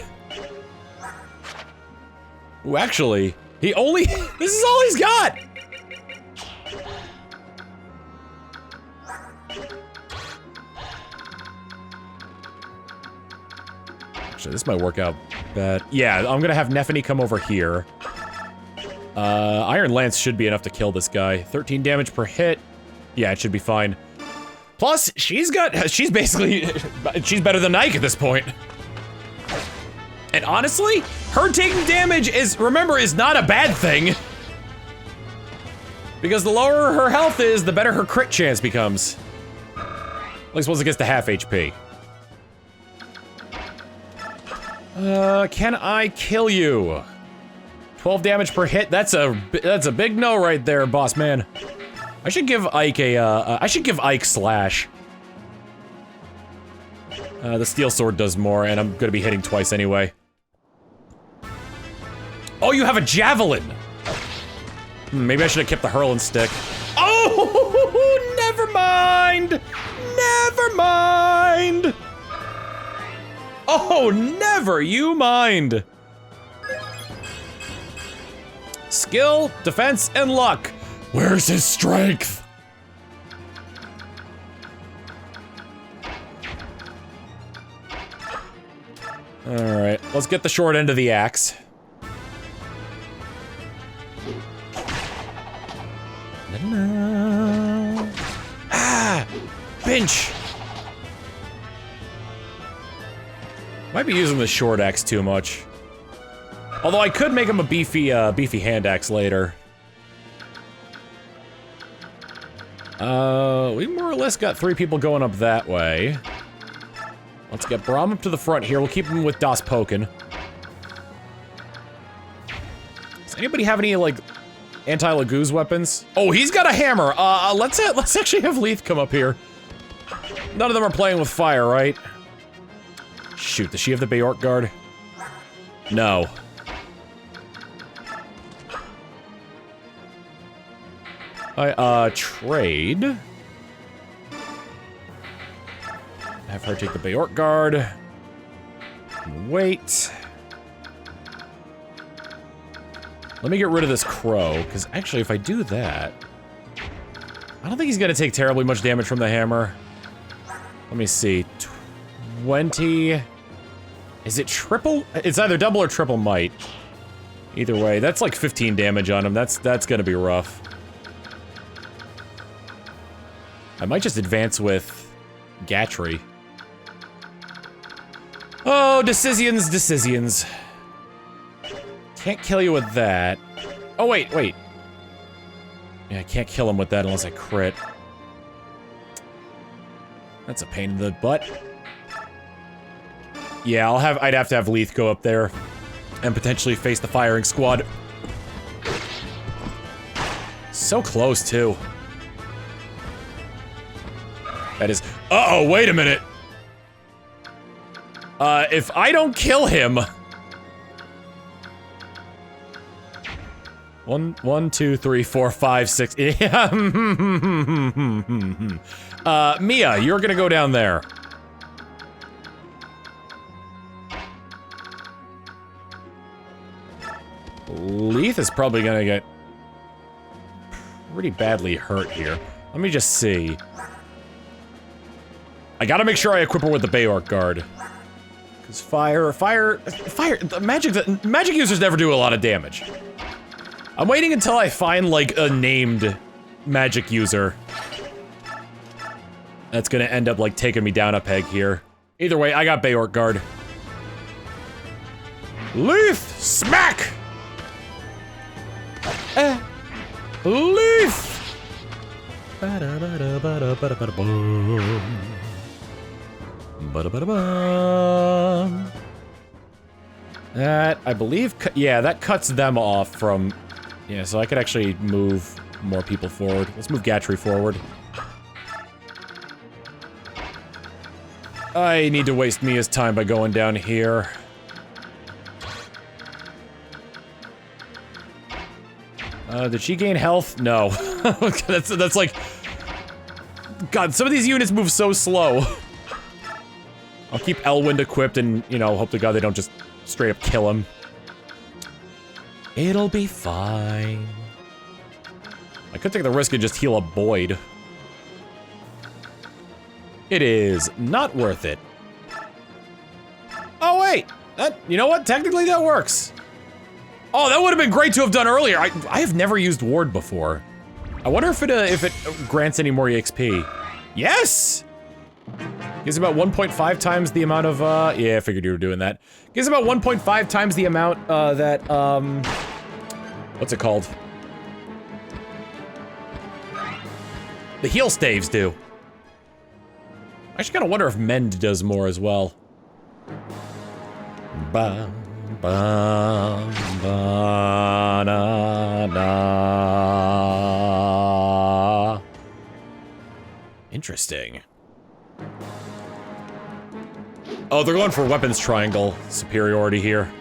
Ooh, actually, he only... This is all he's got! Actually, this might work out bad. Yeah, I'm gonna have Nephany come over here. Iron Lance should be enough to kill this guy. 13 damage per hit. Yeah, it should be fine. Plus, she's basically... she's better than Ike at this point. And honestly, her taking damage remember, is not a bad thing. Because the lower her health is, the better her crit chance becomes. At least once it gets to half HP. Can I kill you? 12 damage per hit, that's a big no right there, boss man. I should give Ike Ike Slash. The steel sword does more, and I'm gonna be hitting twice anyway. Oh, you have a javelin! Maybe I should have kept the hurling stick. Oh, never mind! Never mind! Oh, never you mind! Skill, defense, and luck. Where's his strength? Alright, let's get the short end of the axe. Ah! Pinch! Might be using the short axe too much. Although I could make him a beefy hand axe later. We more or less got 3 people going up that way. Let's get Braum up to the front here. We'll keep him with Das Poken. Does anybody have any, like, anti-Laguz weapons? Oh, he's got a hammer! Let's actually have Leith come up here. None of them are playing with fire, right? Shoot, does she have the Beork guard? No. Trade. Have her take the Bayork guard. Wait. Let me get rid of this crow, because actually if I do that... I don't think he's gonna take terribly much damage from the hammer. Let me see. 20... Is it triple? It's either double or triple might. Either way, that's like 15 damage on him. That's gonna be rough. I might just advance with Gatrie. Oh, decisions. Can't kill you with that. Oh, wait. Yeah, I can't kill him with that unless I crit. That's a pain in the butt. Yeah, I'd have to have Leith go up there and potentially face the firing squad. So close, too. That is... Uh-oh, wait a minute! If I don't kill him... One, two, three, four, five, six... Yeah. Mia, you're gonna go down there. Leith is probably gonna get pretty badly hurt here. Let me just see. I gotta make sure I equip her with the Bayork guard. Because magic users never do a lot of damage. I'm waiting until I find, like, a named magic user. That's gonna end up, like, taking me down a peg here. Either way, I got Bayork guard. Leith! Smack! Leith! That, I believe, yeah, that cuts them off from... Yeah, so I could actually move more people forward. Let's move Gatrie forward. I need to waste Mia's time by going down here. Did she gain health? No. that's like... God, some of these units move so slow. I'll keep Elwind equipped and, you know, hope to God they don't just straight up kill him. It'll be fine. I could take the risk and just heal up Boyd. It is not worth it. Oh wait! You know what? Technically that works. Oh, that would have been great to have done earlier. I have never used Ward before. I wonder if it grants any more EXP. Yes! Gives about 1.5 times the amount of, yeah, I figured you were doing that. Gives about 1.5 times the amount, that, what's it called? The heal staves do. I actually kinda wonder if Mend does more as well. Ba, ba, ba, da, da. Interesting. Oh, they're going for weapons triangle superiority here.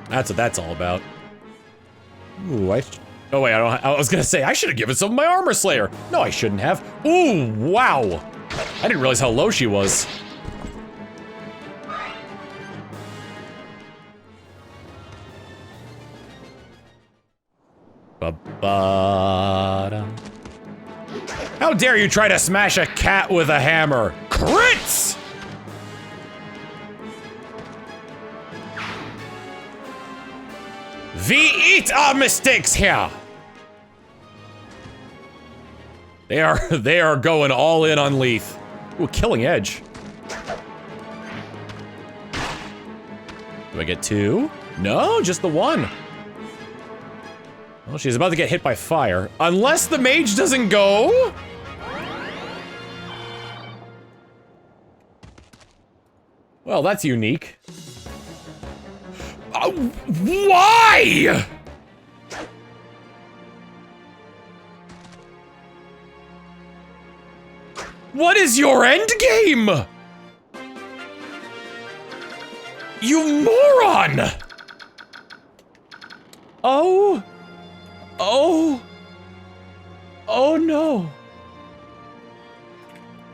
That's what that's all about. Ooh, oh wait, I was gonna say, I should have given some of my armor slayer. No, I shouldn't have. Ooh, wow. I didn't realize how low she was. Ba-ba-da. How dare you try to smash a cat with a hammer? Crits! We eat our mistakes here. They are going all in on Leith. Ooh, killing edge. Do I get two? No, just the one. Well, she's about to get hit by fire. Unless the mage doesn't go? Well, that's unique. Why? What is your end game? You moron! Oh. Oh. Oh no.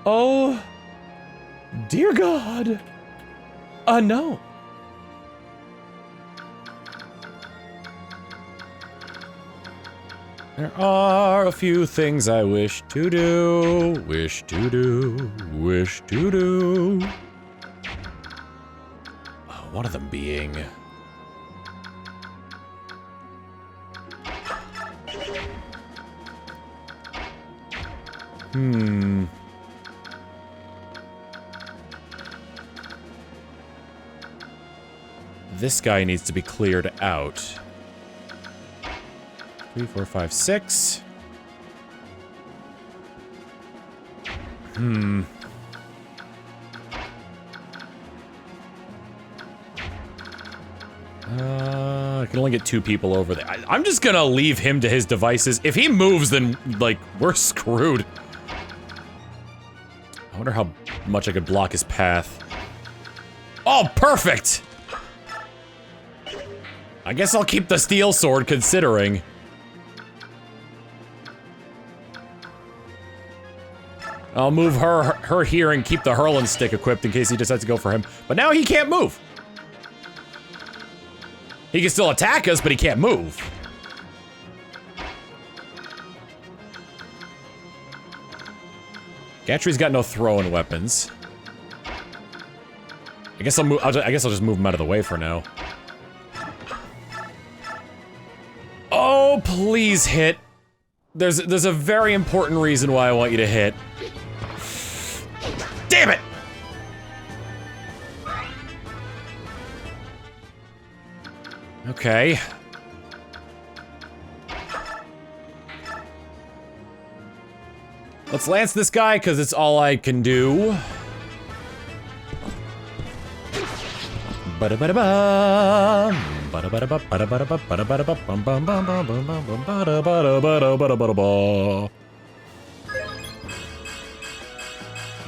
Oh, dear God. No. There are a few things I wish to do, wish to do, wish to do. One of them being... This guy needs to be cleared out. 3, 4, 5, 6. I can only get 2 people over there. I'm just gonna leave him to his devices. If he moves, then, like, we're screwed. I wonder how much I could block his path. Oh, perfect! I guess I'll keep the steel sword, considering. I'll move her here and keep the hurling stick equipped in case he decides to go for him. But now he can't move. He can still attack us, but he can't move. Gatrie's got no throwing weapons. I guess I'll move. I guess I'll just move him out of the way for now. Oh, please hit. There's a very important reason why I want you to hit. Damn it! Okay. Let's lance this guy, because it's all I can do.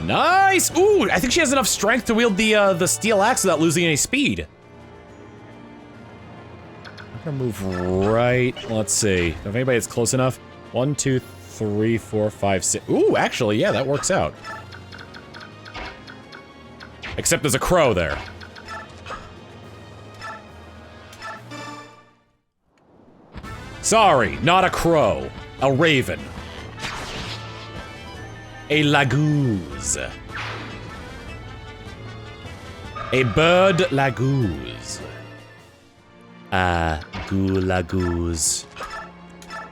Nice! Ooh, I think she has enough strength to wield the steel axe without losing any speed. I'm gonna move right. Let's see. If anybody that's close enough. 1, 2, 3, 4, 5, 6. Ooh, actually, yeah, that works out. Except there's a crow there. Sorry, not a crow. A raven. A lagooze. A bird lagooze. Gulagooze.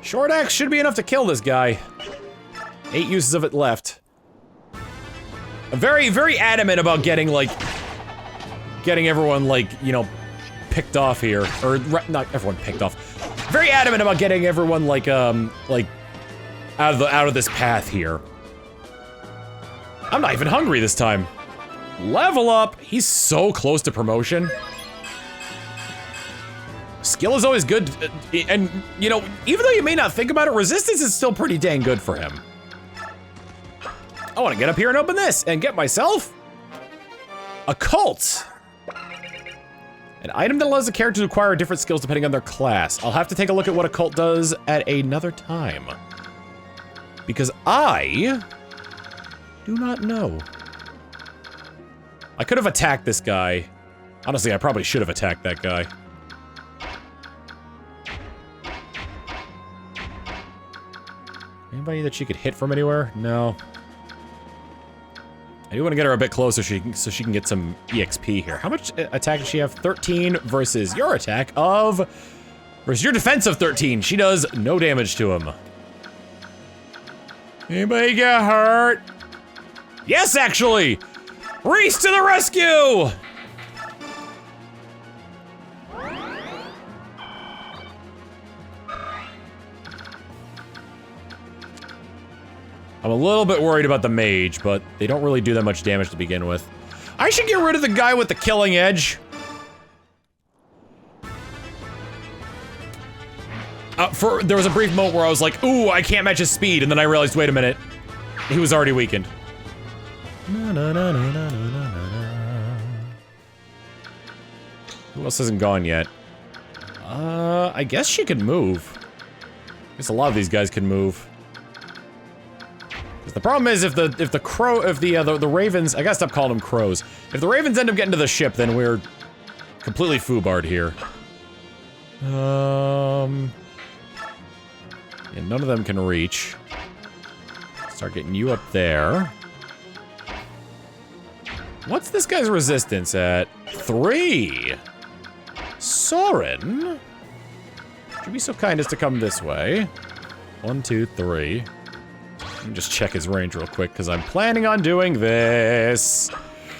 Short axe should be enough to kill this guy. 8 uses of it left. I'm very, very adamant about getting, like... getting everyone, like, you know, picked off here. Or, not everyone picked off. Very adamant about getting everyone, like, out of this path here. I'm not even hungry this time. Level up! He's so close to promotion. Skill is always good, and, you know, even though you may not think about it, resistance is still pretty dang good for him. I want to get up here and open this, and get myself... a cult! An item that allows the character to acquire different skills depending on their class. I'll have to take a look at what a cult does at another time. Because I... do not know. I could have attacked this guy. Honestly, I probably should have attacked that guy. Anybody that she could hit from anywhere? No. I do want to get her a bit closer so she can get some EXP here. How much attack does she have? 13 versus your attack of... versus your defense of 13. She does no damage to him. Anybody get hurt? Yes, actually! Reese to the rescue! I'm a little bit worried about the mage, but they don't really do that much damage to begin with. I should get rid of the guy with the killing edge. There was a brief moment where I was like, ooh, I can't match his speed, and then I realized, wait a minute, he was already weakened. Who else hasn't gone yet? I guess she could move. I guess a lot of these guys can move. The problem is if the ravens, I gotta stop calling them crows. If the ravens end up getting to the ship, then we're completely foobarred here. Yeah, none of them can reach. Start getting you up there. What's this guy's resistance at? 3. Soren? Should be so kind as to come this way. 1, 2, 3. Let me just check his range real quick, because I'm planning on doing this.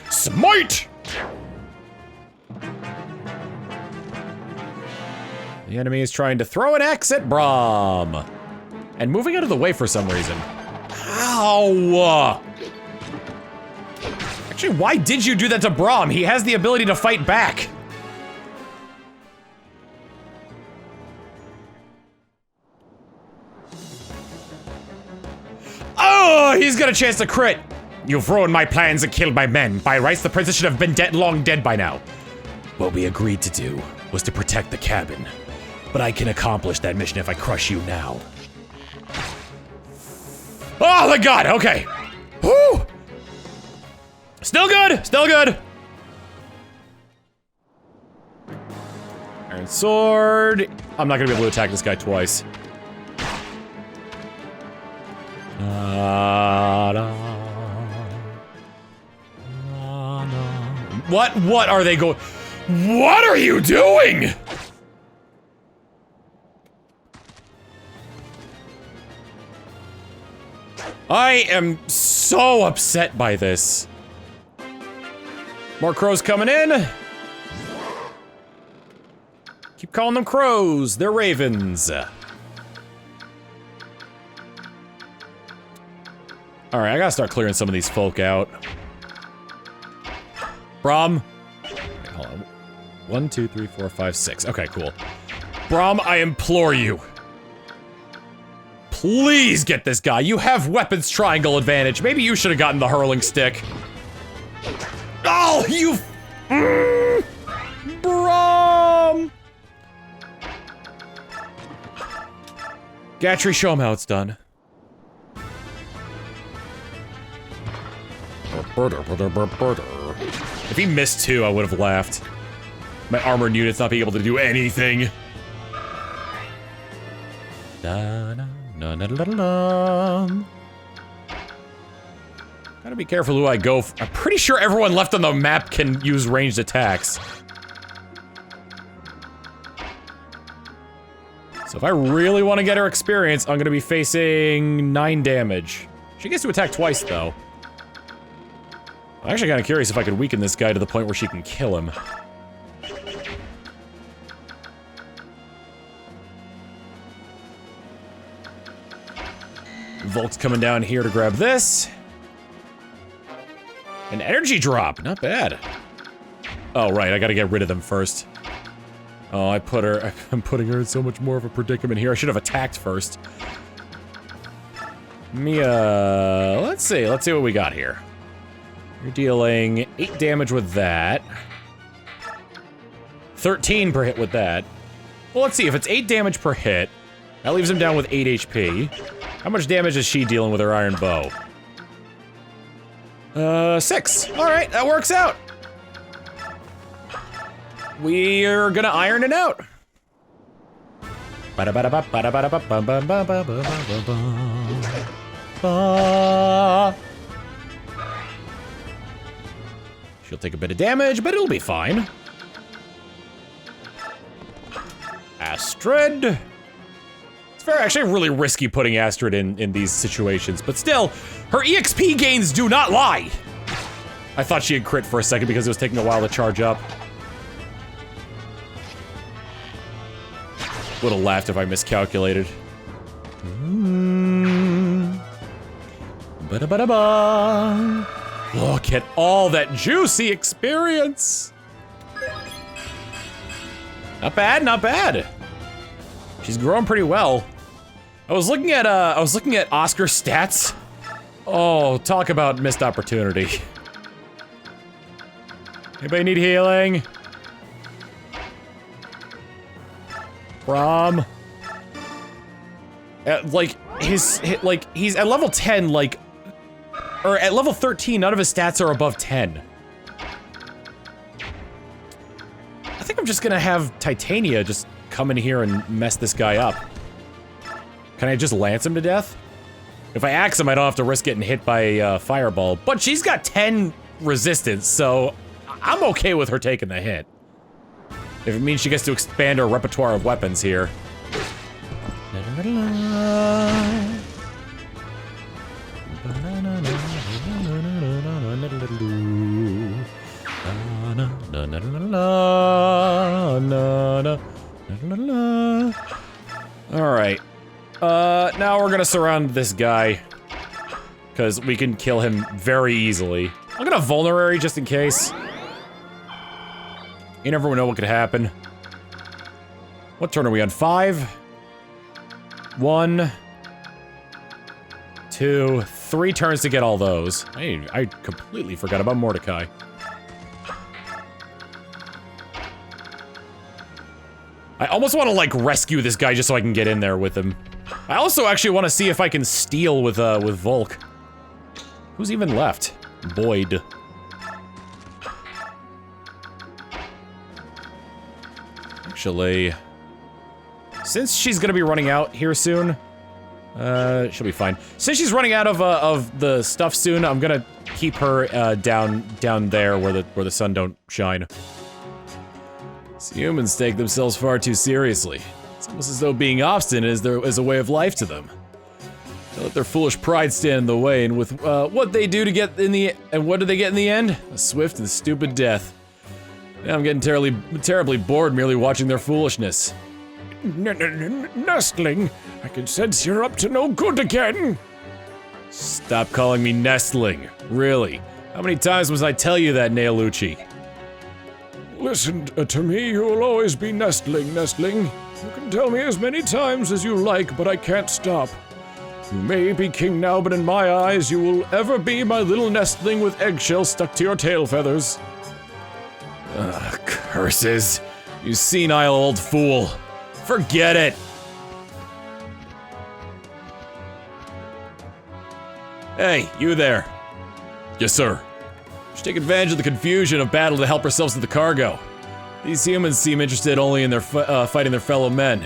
Smite! The enemy is trying to throw an axe at Braum. And moving out of the way for some reason. Ow! Actually, why did you do that to Braum? He has the ability to fight back. Oh, he's got a chance to crit. You've ruined my plans and killed my men. By rights, the princess should have been long dead by now. What we agreed to do was to protect the cabin. But I can accomplish that mission if I crush you now. Oh, thank God, okay. Whew. Still good, still good. Iron sword. I'm not gonna be able to attack this guy twice. What are they going? What are you doing? I am so upset by this. More crows coming in. Keep calling them crows. They're ravens. Alright, I gotta start clearing some of these folk out. Braum. Wait, hold on. 1, 2, 3, 4, 5, 6. Okay, cool. Braum, I implore you. Please get this guy. You have weapons triangle advantage. Maybe you should have gotten the hurling stick. Oh, you... Braum! Gatrie, show him how it's done. If he missed 2, I would have laughed. My armored unit's not being able to do anything. Gotta be careful who I go for. I'm pretty sure everyone left on the map can use ranged attacks. So if I really want to get her experience, I'm gonna be facing 9 damage. She gets to attack twice, though. I'm actually kind of curious if I could weaken this guy to the point where she can kill him. Volk's coming down here to grab this. An energy drop, not bad. Oh, right, I gotta get rid of them first. Oh, I'm putting her in so much more of a predicament here. I should have attacked first. Let's see what we got here. You're dealing 8 damage with that. 13 per hit with that. Well, let's see, if it's 8 damage per hit, that leaves him down with 8 HP. How much damage is she dealing with her iron bow? 6. Alright, that works out. We're gonna iron it out. She'll take a bit of damage, but it'll be fine. Astrid. It's actually really risky putting Astrid in these situations, but still, her EXP gains do not lie. I thought she had crit for a second because it was taking a while to charge up. Would've laughed if I miscalculated. Ba-da-ba-da-ba. Look at all that juicy experience. Not bad, not bad. She's growing pretty well. I was looking at Oscar's stats. Oh, talk about missed opportunity. Anybody need healing? Braum. He's at level 10, like, or at level 13, none of his stats are above 10. I think I'm just gonna have Titania just come in here and mess this guy up. Can I just lance him to death? If I axe him, I don't have to risk getting hit by a fireball, but she's got 10 resistance, so I'm okay with her taking the hit. If it means she gets to expand her repertoire of weapons here. Alright. Now we're gonna surround this guy. Because we can kill him very easily. I'm gonna vulnerary just in case. You never know what could happen. What turn are we on? 5? 1, 2, 3 turns to get all those. I completely forgot about Mordecai. I almost want to, like, rescue this guy just so I can get in there with him. I also actually want to see if I can steal with Volk. Who's even left? Boyd. Actually, since she's gonna be running out here soon, she'll be fine. Since she's running out of the stuff soon, I'm gonna keep her down there where the sun don't shine. These humans take themselves far too seriously. It's almost as though being obstinate is a way of life to them. They let their foolish pride stand in the way, and with what they do to get in the and what do they get in the end? A swift and stupid death. Now I'm getting terribly bored merely watching their foolishness. Nestling, I can sense you're up to no good again. Stop calling me Nestling. Really? How many times must I tell you that, Naelucci? Listen to me, you will always be Nestling. You can tell me as many times as you like, but I can't stop. You may be king now, but in my eyes, you will ever be my little nestling with eggshells stuck to your tail feathers. Ugh, curses. You senile old fool. Forget it. Hey, you there. Yes, sir. We should take advantage of the confusion of battle to help ourselves to the cargo. These humans seem interested only in their fighting their fellow men.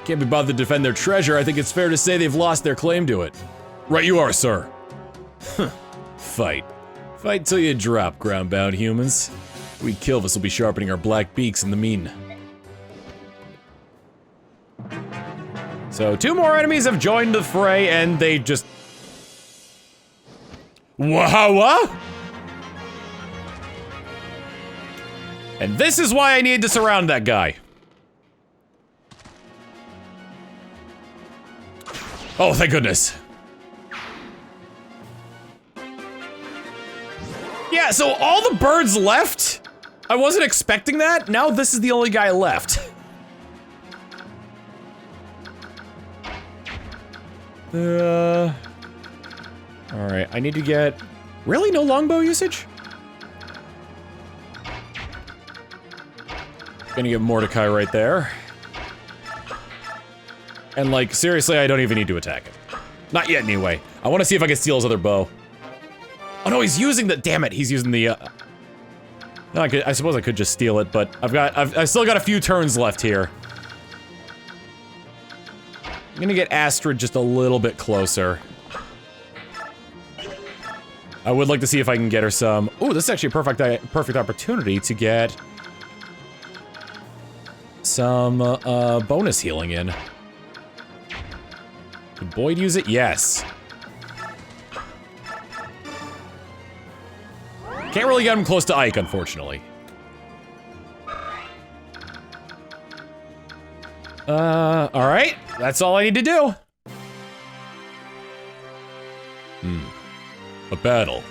Can't be bothered to defend their treasure. I think it's fair to say they've lost their claim to it. Right you are, sir. Fight. Fight till you drop, ground-bound humans. We Kilvis will be sharpening our black beaks in the mean. So 2 more enemies have joined the fray, and they just... What? And this is why I need to surround that guy. Oh, thank goodness. Yeah, so all the birds left? I wasn't expecting that. Now this is the only guy left. Alright, I need to get... Really? No longbow usage? Gonna get Mordecai right there. And like, seriously, I don't even need to attack him. Not yet, anyway. I want to see if I can steal his other bow. Oh no, he's using the- damn it, he's using the, No, I suppose I could just steal it, but I've still got a few turns left here. I'm gonna get Astrid just a little bit closer. I would like to see if I can get her some- Ooh, this is actually a perfect opportunity to get some, bonus healing in. Did Boyd use it? Yes. Can't really get him close to Ike, unfortunately. Alright. That's all I need to do. A battle.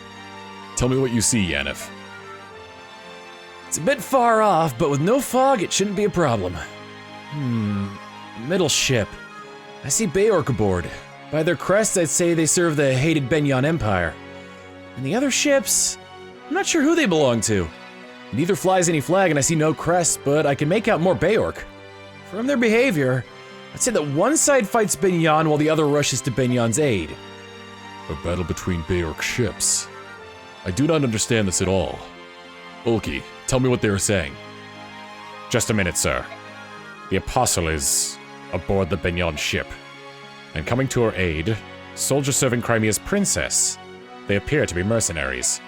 Tell me what you see, Yennefer. It's a bit far off, but with no fog, it shouldn't be a problem. Middle ship. I see Beork aboard. By their crests, I'd say they serve the hated Begnion Empire. And the other ships, I'm not sure who they belong to. Neither flies any flag and I see no crests, but I can make out more Beork. From their behavior, I'd say that one side fights Begnion while the other rushes to Begnion's aid. A battle between Bayerk ships. I do not understand this at all. Ulki, tell me what they are saying. Just a minute, sir. The Apostle is aboard the Begnion ship. And coming to her aid, soldiers serving Crimea's princess. They appear to be mercenaries.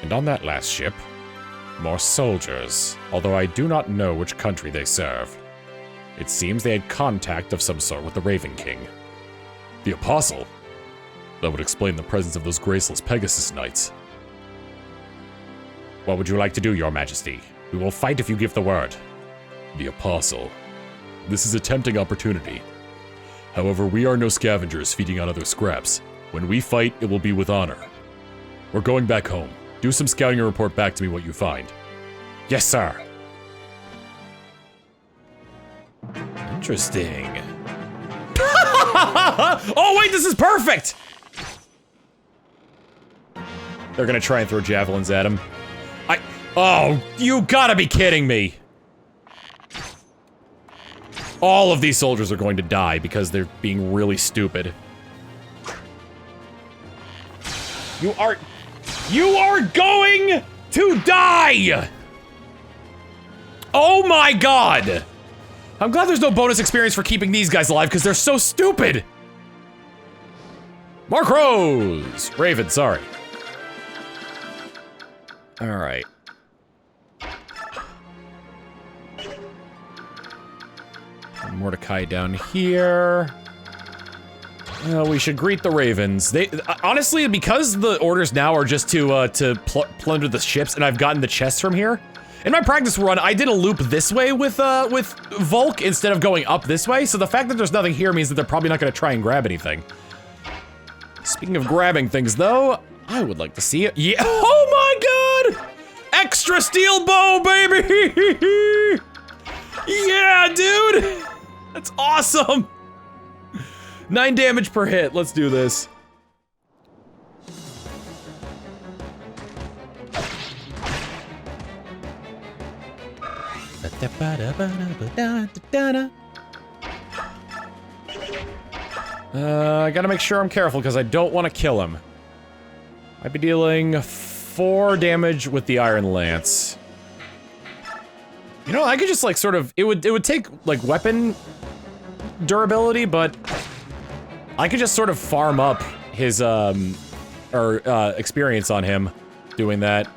And on that last ship, more soldiers, although I do not know which country they serve. It seems they had contact of some sort with the Raven King. The Apostle? That would explain the presence of those graceless Pegasus Knights. What would you like to do, Your Majesty? We will fight if you give the word. The Apostle. This is a tempting opportunity. However, we are no scavengers feeding on other scraps. When we fight, it will be with honor. We're going back home. Do some scouting and report back to me what you find. Yes, sir. Interesting. Oh wait, this is perfect! They're gonna try and throw javelins at him. Oh, you gotta be kidding me! All of these soldiers are going to die because they're being really stupid. You are going to die! Oh my god! I'm glad there's no bonus experience for keeping these guys alive because they're so stupid! More crows! Raven, sorry. Alright. Mordecai down here. We should greet the ravens. They honestly, because the orders now are just to plunder the ships, and I've gotten the chests from here. In my practice run, I did a loop this way with Volk instead of going up this way. So the fact that there's nothing here means that they're probably not going to try and grab anything. Speaking of grabbing things, though, I would like to see it. Yeah. Oh my god! Extra steel bow, baby! Yeah, dude! That's awesome! 9 damage per hit. Let's do this. I gotta make sure I'm careful because I don't want to kill him. I'd be dealing 4 damage with the Iron Lance. You know, I could just like sort of, it would take like weapon durability, but I could just sort of farm up his experience on him doing that.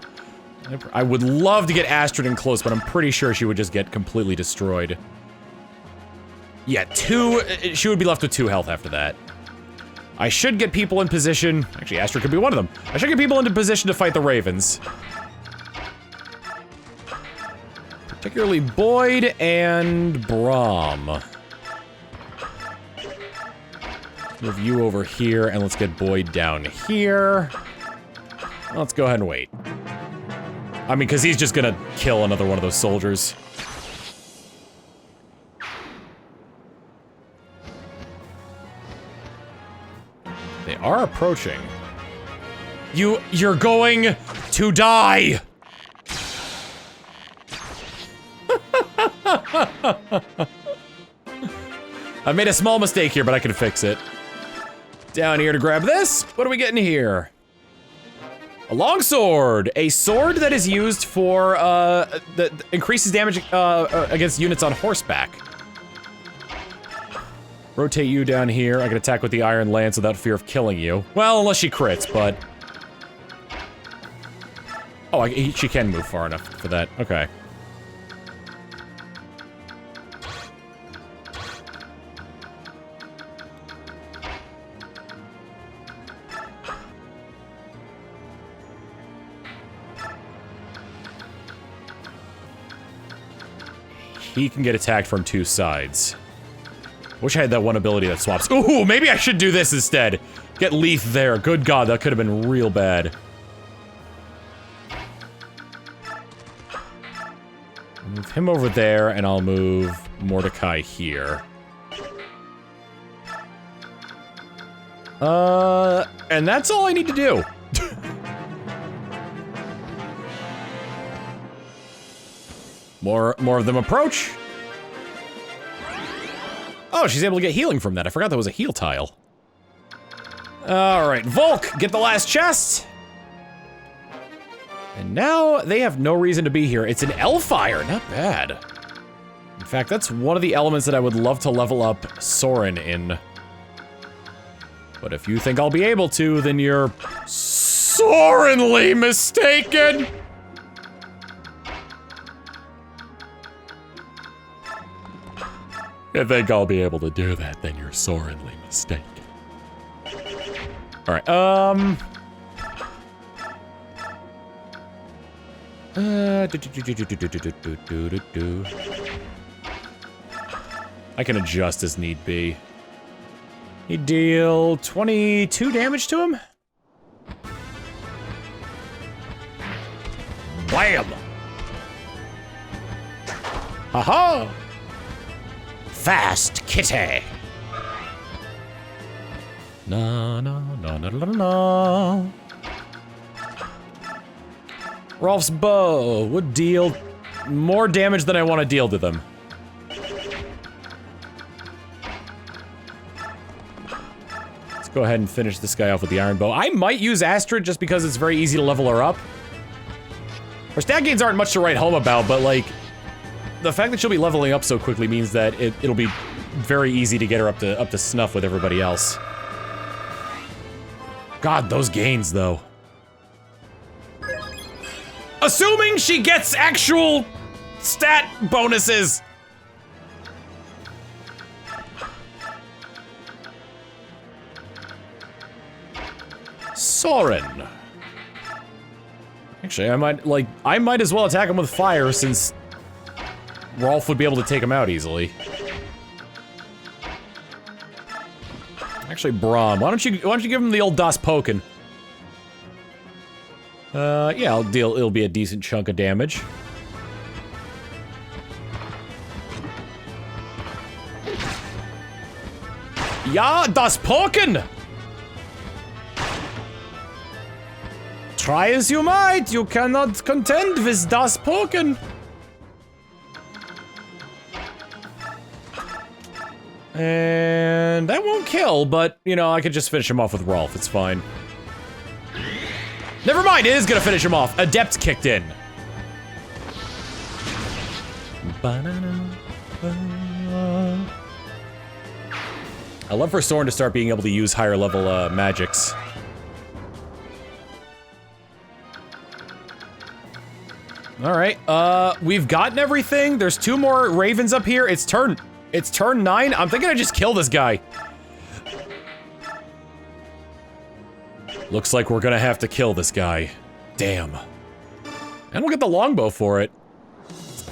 I would love to get Astrid in close, but I'm pretty sure she would just get completely destroyed. Yeah, she would be left with 2 health after that. I should get people in position, actually Astrid could be one of them. I should get people into position to fight the Ravens. Particularly Boyd and Braum. Move you over here, and let's get Boyd down here. Let's go ahead and wait. I mean, because he's just gonna kill another one of those soldiers. They are approaching. You're going to die! I made a small mistake here, but I can fix it. Down here to grab this. What are we getting here? A longsword. A sword that is used for, that increases damage against units on horseback. Rotate you down here. I can attack with the Iron Lance without fear of killing you. Well, unless she crits, but... Oh, she can move far enough for that. Okay. He can get attacked from 2 sides. Wish I had that one ability that swaps. Ooh, maybe I should do this instead. Get Leith there. Good God, that could have been real bad. Move him over there, and I'll move Mordecai here. And that's all I need to do. More of them approach. Oh, she's able to get healing from that. I forgot that was a heal tile. All right, Volk, get the last chest. And now they have no reason to be here. It's an Elfire, not bad. In fact, that's one of the elements that I would love to level up Soren in. But if you think I'll be able to, then you're sorenly mistaken. If you think I'll be able to do that, then you're sorenly mistaken. All right, I can adjust as need be. You deal 22 damage to him? Blam! Haha! Fast kitty! Na na na na na na. Rolf's bow would deal more damage than I want to deal to them. Let's go ahead and finish this guy off with the iron bow. I might use Astrid just because it's very easy to level her up. Her stat gains aren't much to write home about, but like, the fact that she'll be leveling up so quickly means that it'll be very easy to get her up to snuff with everybody else. God, those gains though. Assuming she gets actual stat bonuses. Soren. Actually, I might as well attack him with fire since Rolf would be able to take him out easily. Actually, Braum, why don't you give him the old Das Poken? Yeah, it'll be a decent chunk of damage. Ja, das Poken! Try as you might, you cannot contend with das Poken. And that won't kill, but, you know, I could just finish him off with Rolf, it's fine. Never mind, it is gonna finish him off. Adept kicked in. I love for Soren to start being able to use higher level magics. All right, we've gotten everything. There's 2 more ravens up here. It's turn 9. I'm thinking I just kill this guy. Looks like we're gonna have to kill this guy. Damn. And we'll get the longbow for it.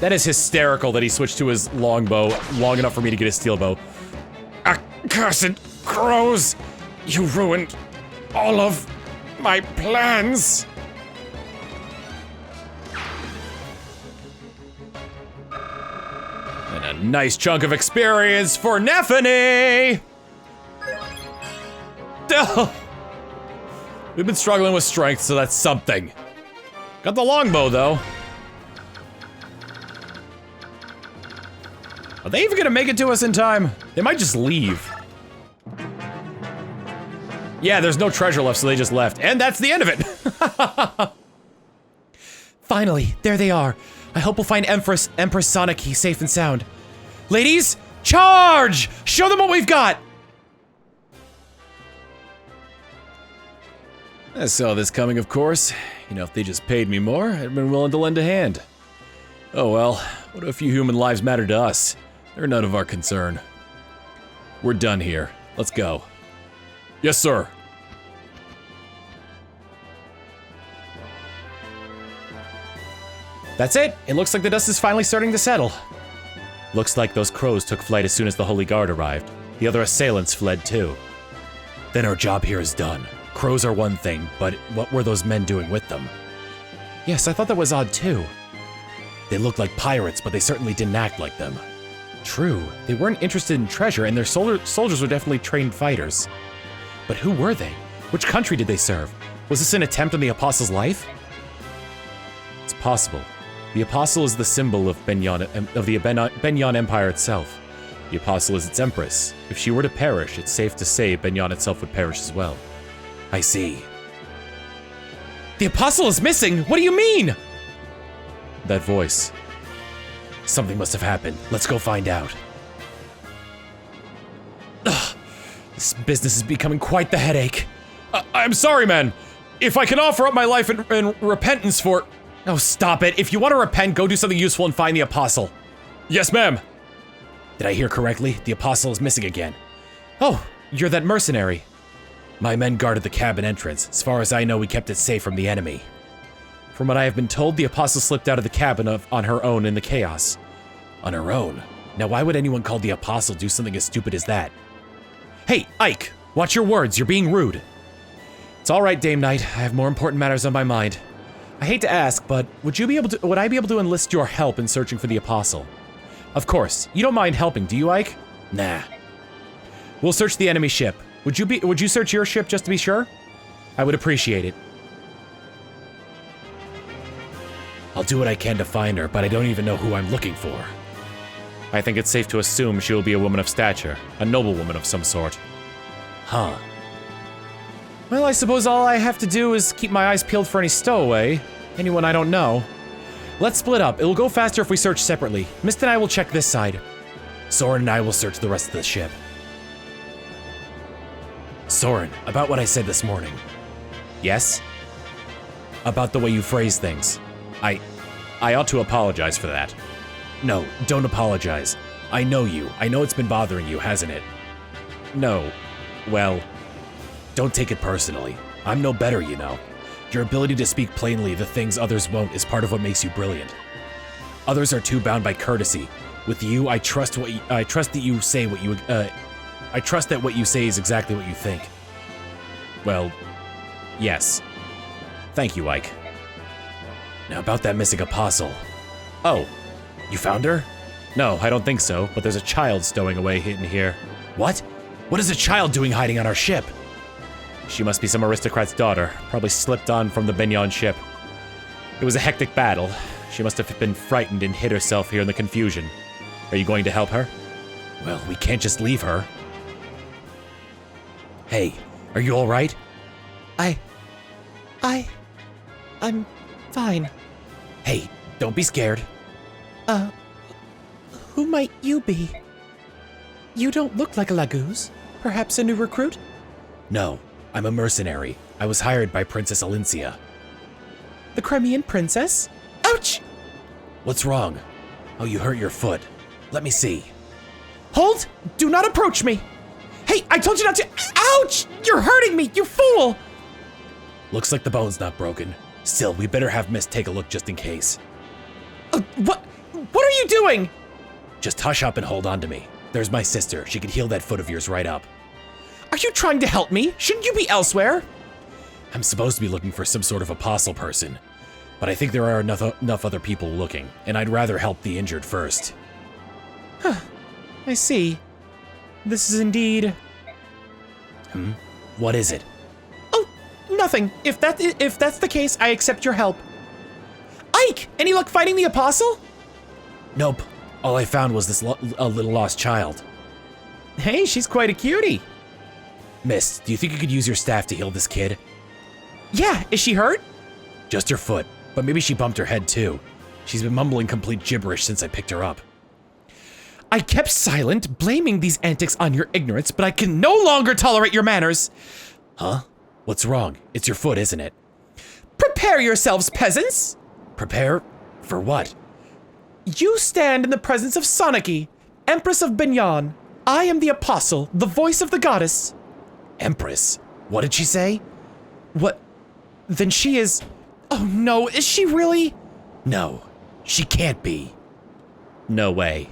That is hysterical that he switched to his longbow long enough for me to get his steel bow. Accursed crows! You ruined all of my plans! And a nice chunk of experience for Nephany! Duh. We've been struggling with strength, so that's something. Got the longbow, though. Are they even gonna make it to us in time? They might just leave. Yeah, there's no treasure left, so they just left. And that's the end of it! Finally, there they are. I hope we'll find Empress Sonic Key safe and sound. Ladies, charge! Show them what we've got! I saw this coming, of course. You know, if they just paid me more, I'd have been willing to lend a hand. Oh well, what if a few human lives matter to us? They're none of our concern. We're done here. Let's go. Yes, sir. That's it. It looks like the dust is finally starting to settle. Looks like those crows took flight as soon as the Holy Guard arrived. The other assailants fled too. Then our job here is done. Crows are one thing, but what were those men doing with them? Yes, I thought that was odd too. They looked like pirates, but they certainly didn't act like them. True, they weren't interested in treasure, and their soldiers were definitely trained fighters. But who were they? Which country did they serve? Was this an attempt on the Apostle's life? It's possible. The Apostle is the symbol of Begnion, of the Begnion Empire itself. The Apostle is its Empress. If she were to perish, it's safe to say Begnion itself would perish as well. I see. The apostle is missing! What do you mean? That voice. Something must have happened. Let's go find out. Ugh, this business is becoming quite the headache. I'm sorry, man. If I can offer up my life in repentance for... Oh, stop it. If you want to repent, go do something useful and find the apostle. Yes, ma'am. Did I hear correctly? The apostle is missing again. Oh, you're that mercenary. My men guarded the cabin entrance. As far as I know, we kept it safe from the enemy. From what I have been told, the apostle slipped out of the cabin on her own in the chaos. On her own? Now why would anyone called the apostle do something as stupid as that? Hey, Ike! Watch your words, you're being rude. It's alright, Dame Knight. I have more important matters on my mind. I hate to ask, but would I be able to enlist your help in searching for the apostle? Of course. You don't mind helping, do you, Ike? Nah. We'll search the enemy ship. Would you search your ship just to be sure? I would appreciate it. I'll do what I can to find her, but I don't even know who I'm looking for. I think it's safe to assume she will be a woman of stature, a noblewoman of some sort. Huh. Well, I suppose all I have to do is keep my eyes peeled for any stowaway, anyone I don't know. Let's split up. It'll go faster if we search separately. Mist and I will check this side. Soren and I will search the rest of the ship. Soren, about what I said this morning. Yes? About the way you phrase things. I ought to apologize for that. No, don't apologize. I know you. I know it's been bothering you, hasn't it? No. Well, don't take it personally. I'm no better, you know. Your ability to speak plainly the things others won't is part of what makes you brilliant. Others are too bound by courtesy. With you, I trust that what you say is exactly what you think. Well, yes. Thank you, Ike. Now about that missing apostle. Oh, you found her? No, I don't think so, but there's a child stowing away hidden here. What? What is a child doing hiding on our ship? She must be some aristocrat's daughter, probably slipped on from the Begnion ship. It was a hectic battle. She must have been frightened and hid herself here in the confusion. Are you going to help her? Well, we can't just leave her. Hey, are you all right? I'm fine. Hey, don't be scared. Who might you be? You don't look like a Laguz. Perhaps a new recruit? No, I'm a mercenary. I was hired by Princess Elincia. The Crimean princess? Ouch! What's wrong? Oh, you hurt your foot. Let me see. Hold! Do not approach me! Hey, I told you not to— Ouch! You're hurting me, you fool! Looks like the bone's not broken. Still, we better have Mist take a look just in case. What are you doing? Just hush up and hold on to me. There's my sister. She can heal that foot of yours right up. Are you trying to help me? Shouldn't you be elsewhere? I'm supposed to be looking for some sort of apostle person, but I think there are enough other people looking, and I'd rather help the injured first. Huh. I see. This is indeed... What is it? Oh, nothing. If that's the case, I accept your help. Ike, any luck fighting the apostle? Nope. All I found was this a little lost child. Hey, she's quite a cutie. Mist, do you think you could use your staff to heal this kid? Yeah, is she hurt? Just her foot, but maybe she bumped her head too. She's been mumbling complete gibberish since I picked her up. I kept silent, blaming these antics on your ignorance, but I can no longer tolerate your manners. Huh? What's wrong? It's your foot, isn't it? Prepare yourselves, peasants! Prepare? For what? You stand in the presence of Soniki, Empress of Begnion. I am the apostle, the voice of the goddess. Empress? What did she say? What? Then she is... Oh no, is she really? No, she can't be. No way.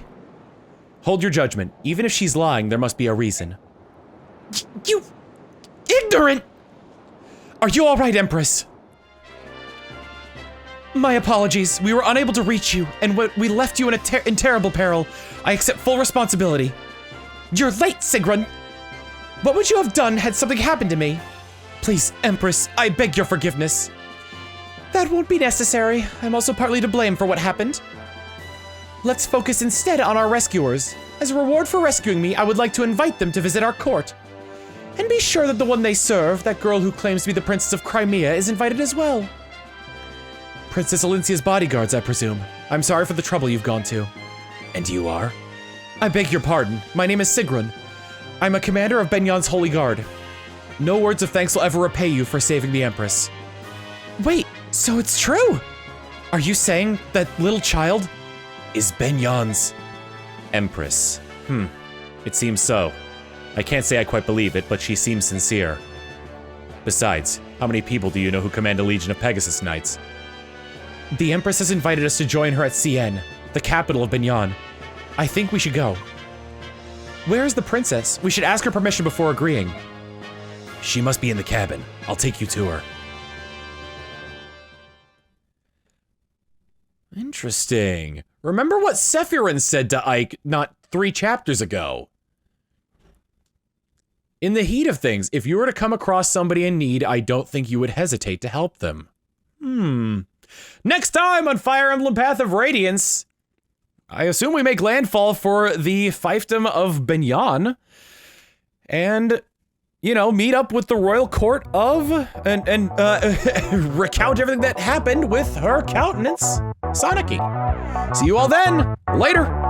Hold your judgment. Even if she's lying, there must be a reason. You... ignorant! Are you all right, Empress? My apologies. We were unable to reach you, and we left you in terrible peril. I accept full responsibility. You're late, Sigrun. What would you have done had something happened to me? Please, Empress, I beg your forgiveness. That won't be necessary. I'm also partly to blame for what happened. Let's focus instead on our rescuers. As a reward for rescuing me, I would like to invite them to visit our court. And be sure that the one they serve, that girl who claims to be the Princess of Crimea, is invited as well. Princess Elincia's bodyguards, I presume. I'm sorry for the trouble you've gone to. And you are? I beg your pardon. My name is Sigrun. I'm a commander of Begnion's Holy Guard. No words of thanks will ever repay you for saving the Empress. Wait, so it's true? Are you saying that little child is Begnion's Empress? It seems so. I can't say I quite believe it, but she seems sincere. Besides, how many people do you know who command a legion of Pegasus Knights? The Empress has invited us to join her at Cien, the capital of Begnion. I think we should go. Where is the princess? We should ask her permission before agreeing. She must be in the cabin. I'll take you to her. Interesting. Remember what Sephirin said to Ike not 3 chapters ago. In the heat of things, if you were to come across somebody in need, I don't think you would hesitate to help them. Next time on Fire Emblem Path of Radiance, I assume we make landfall for the fiefdom of Begnion, and, you know, meet up with the royal court of, and recount everything that happened with her countenance, Soniki. See you all then. Later.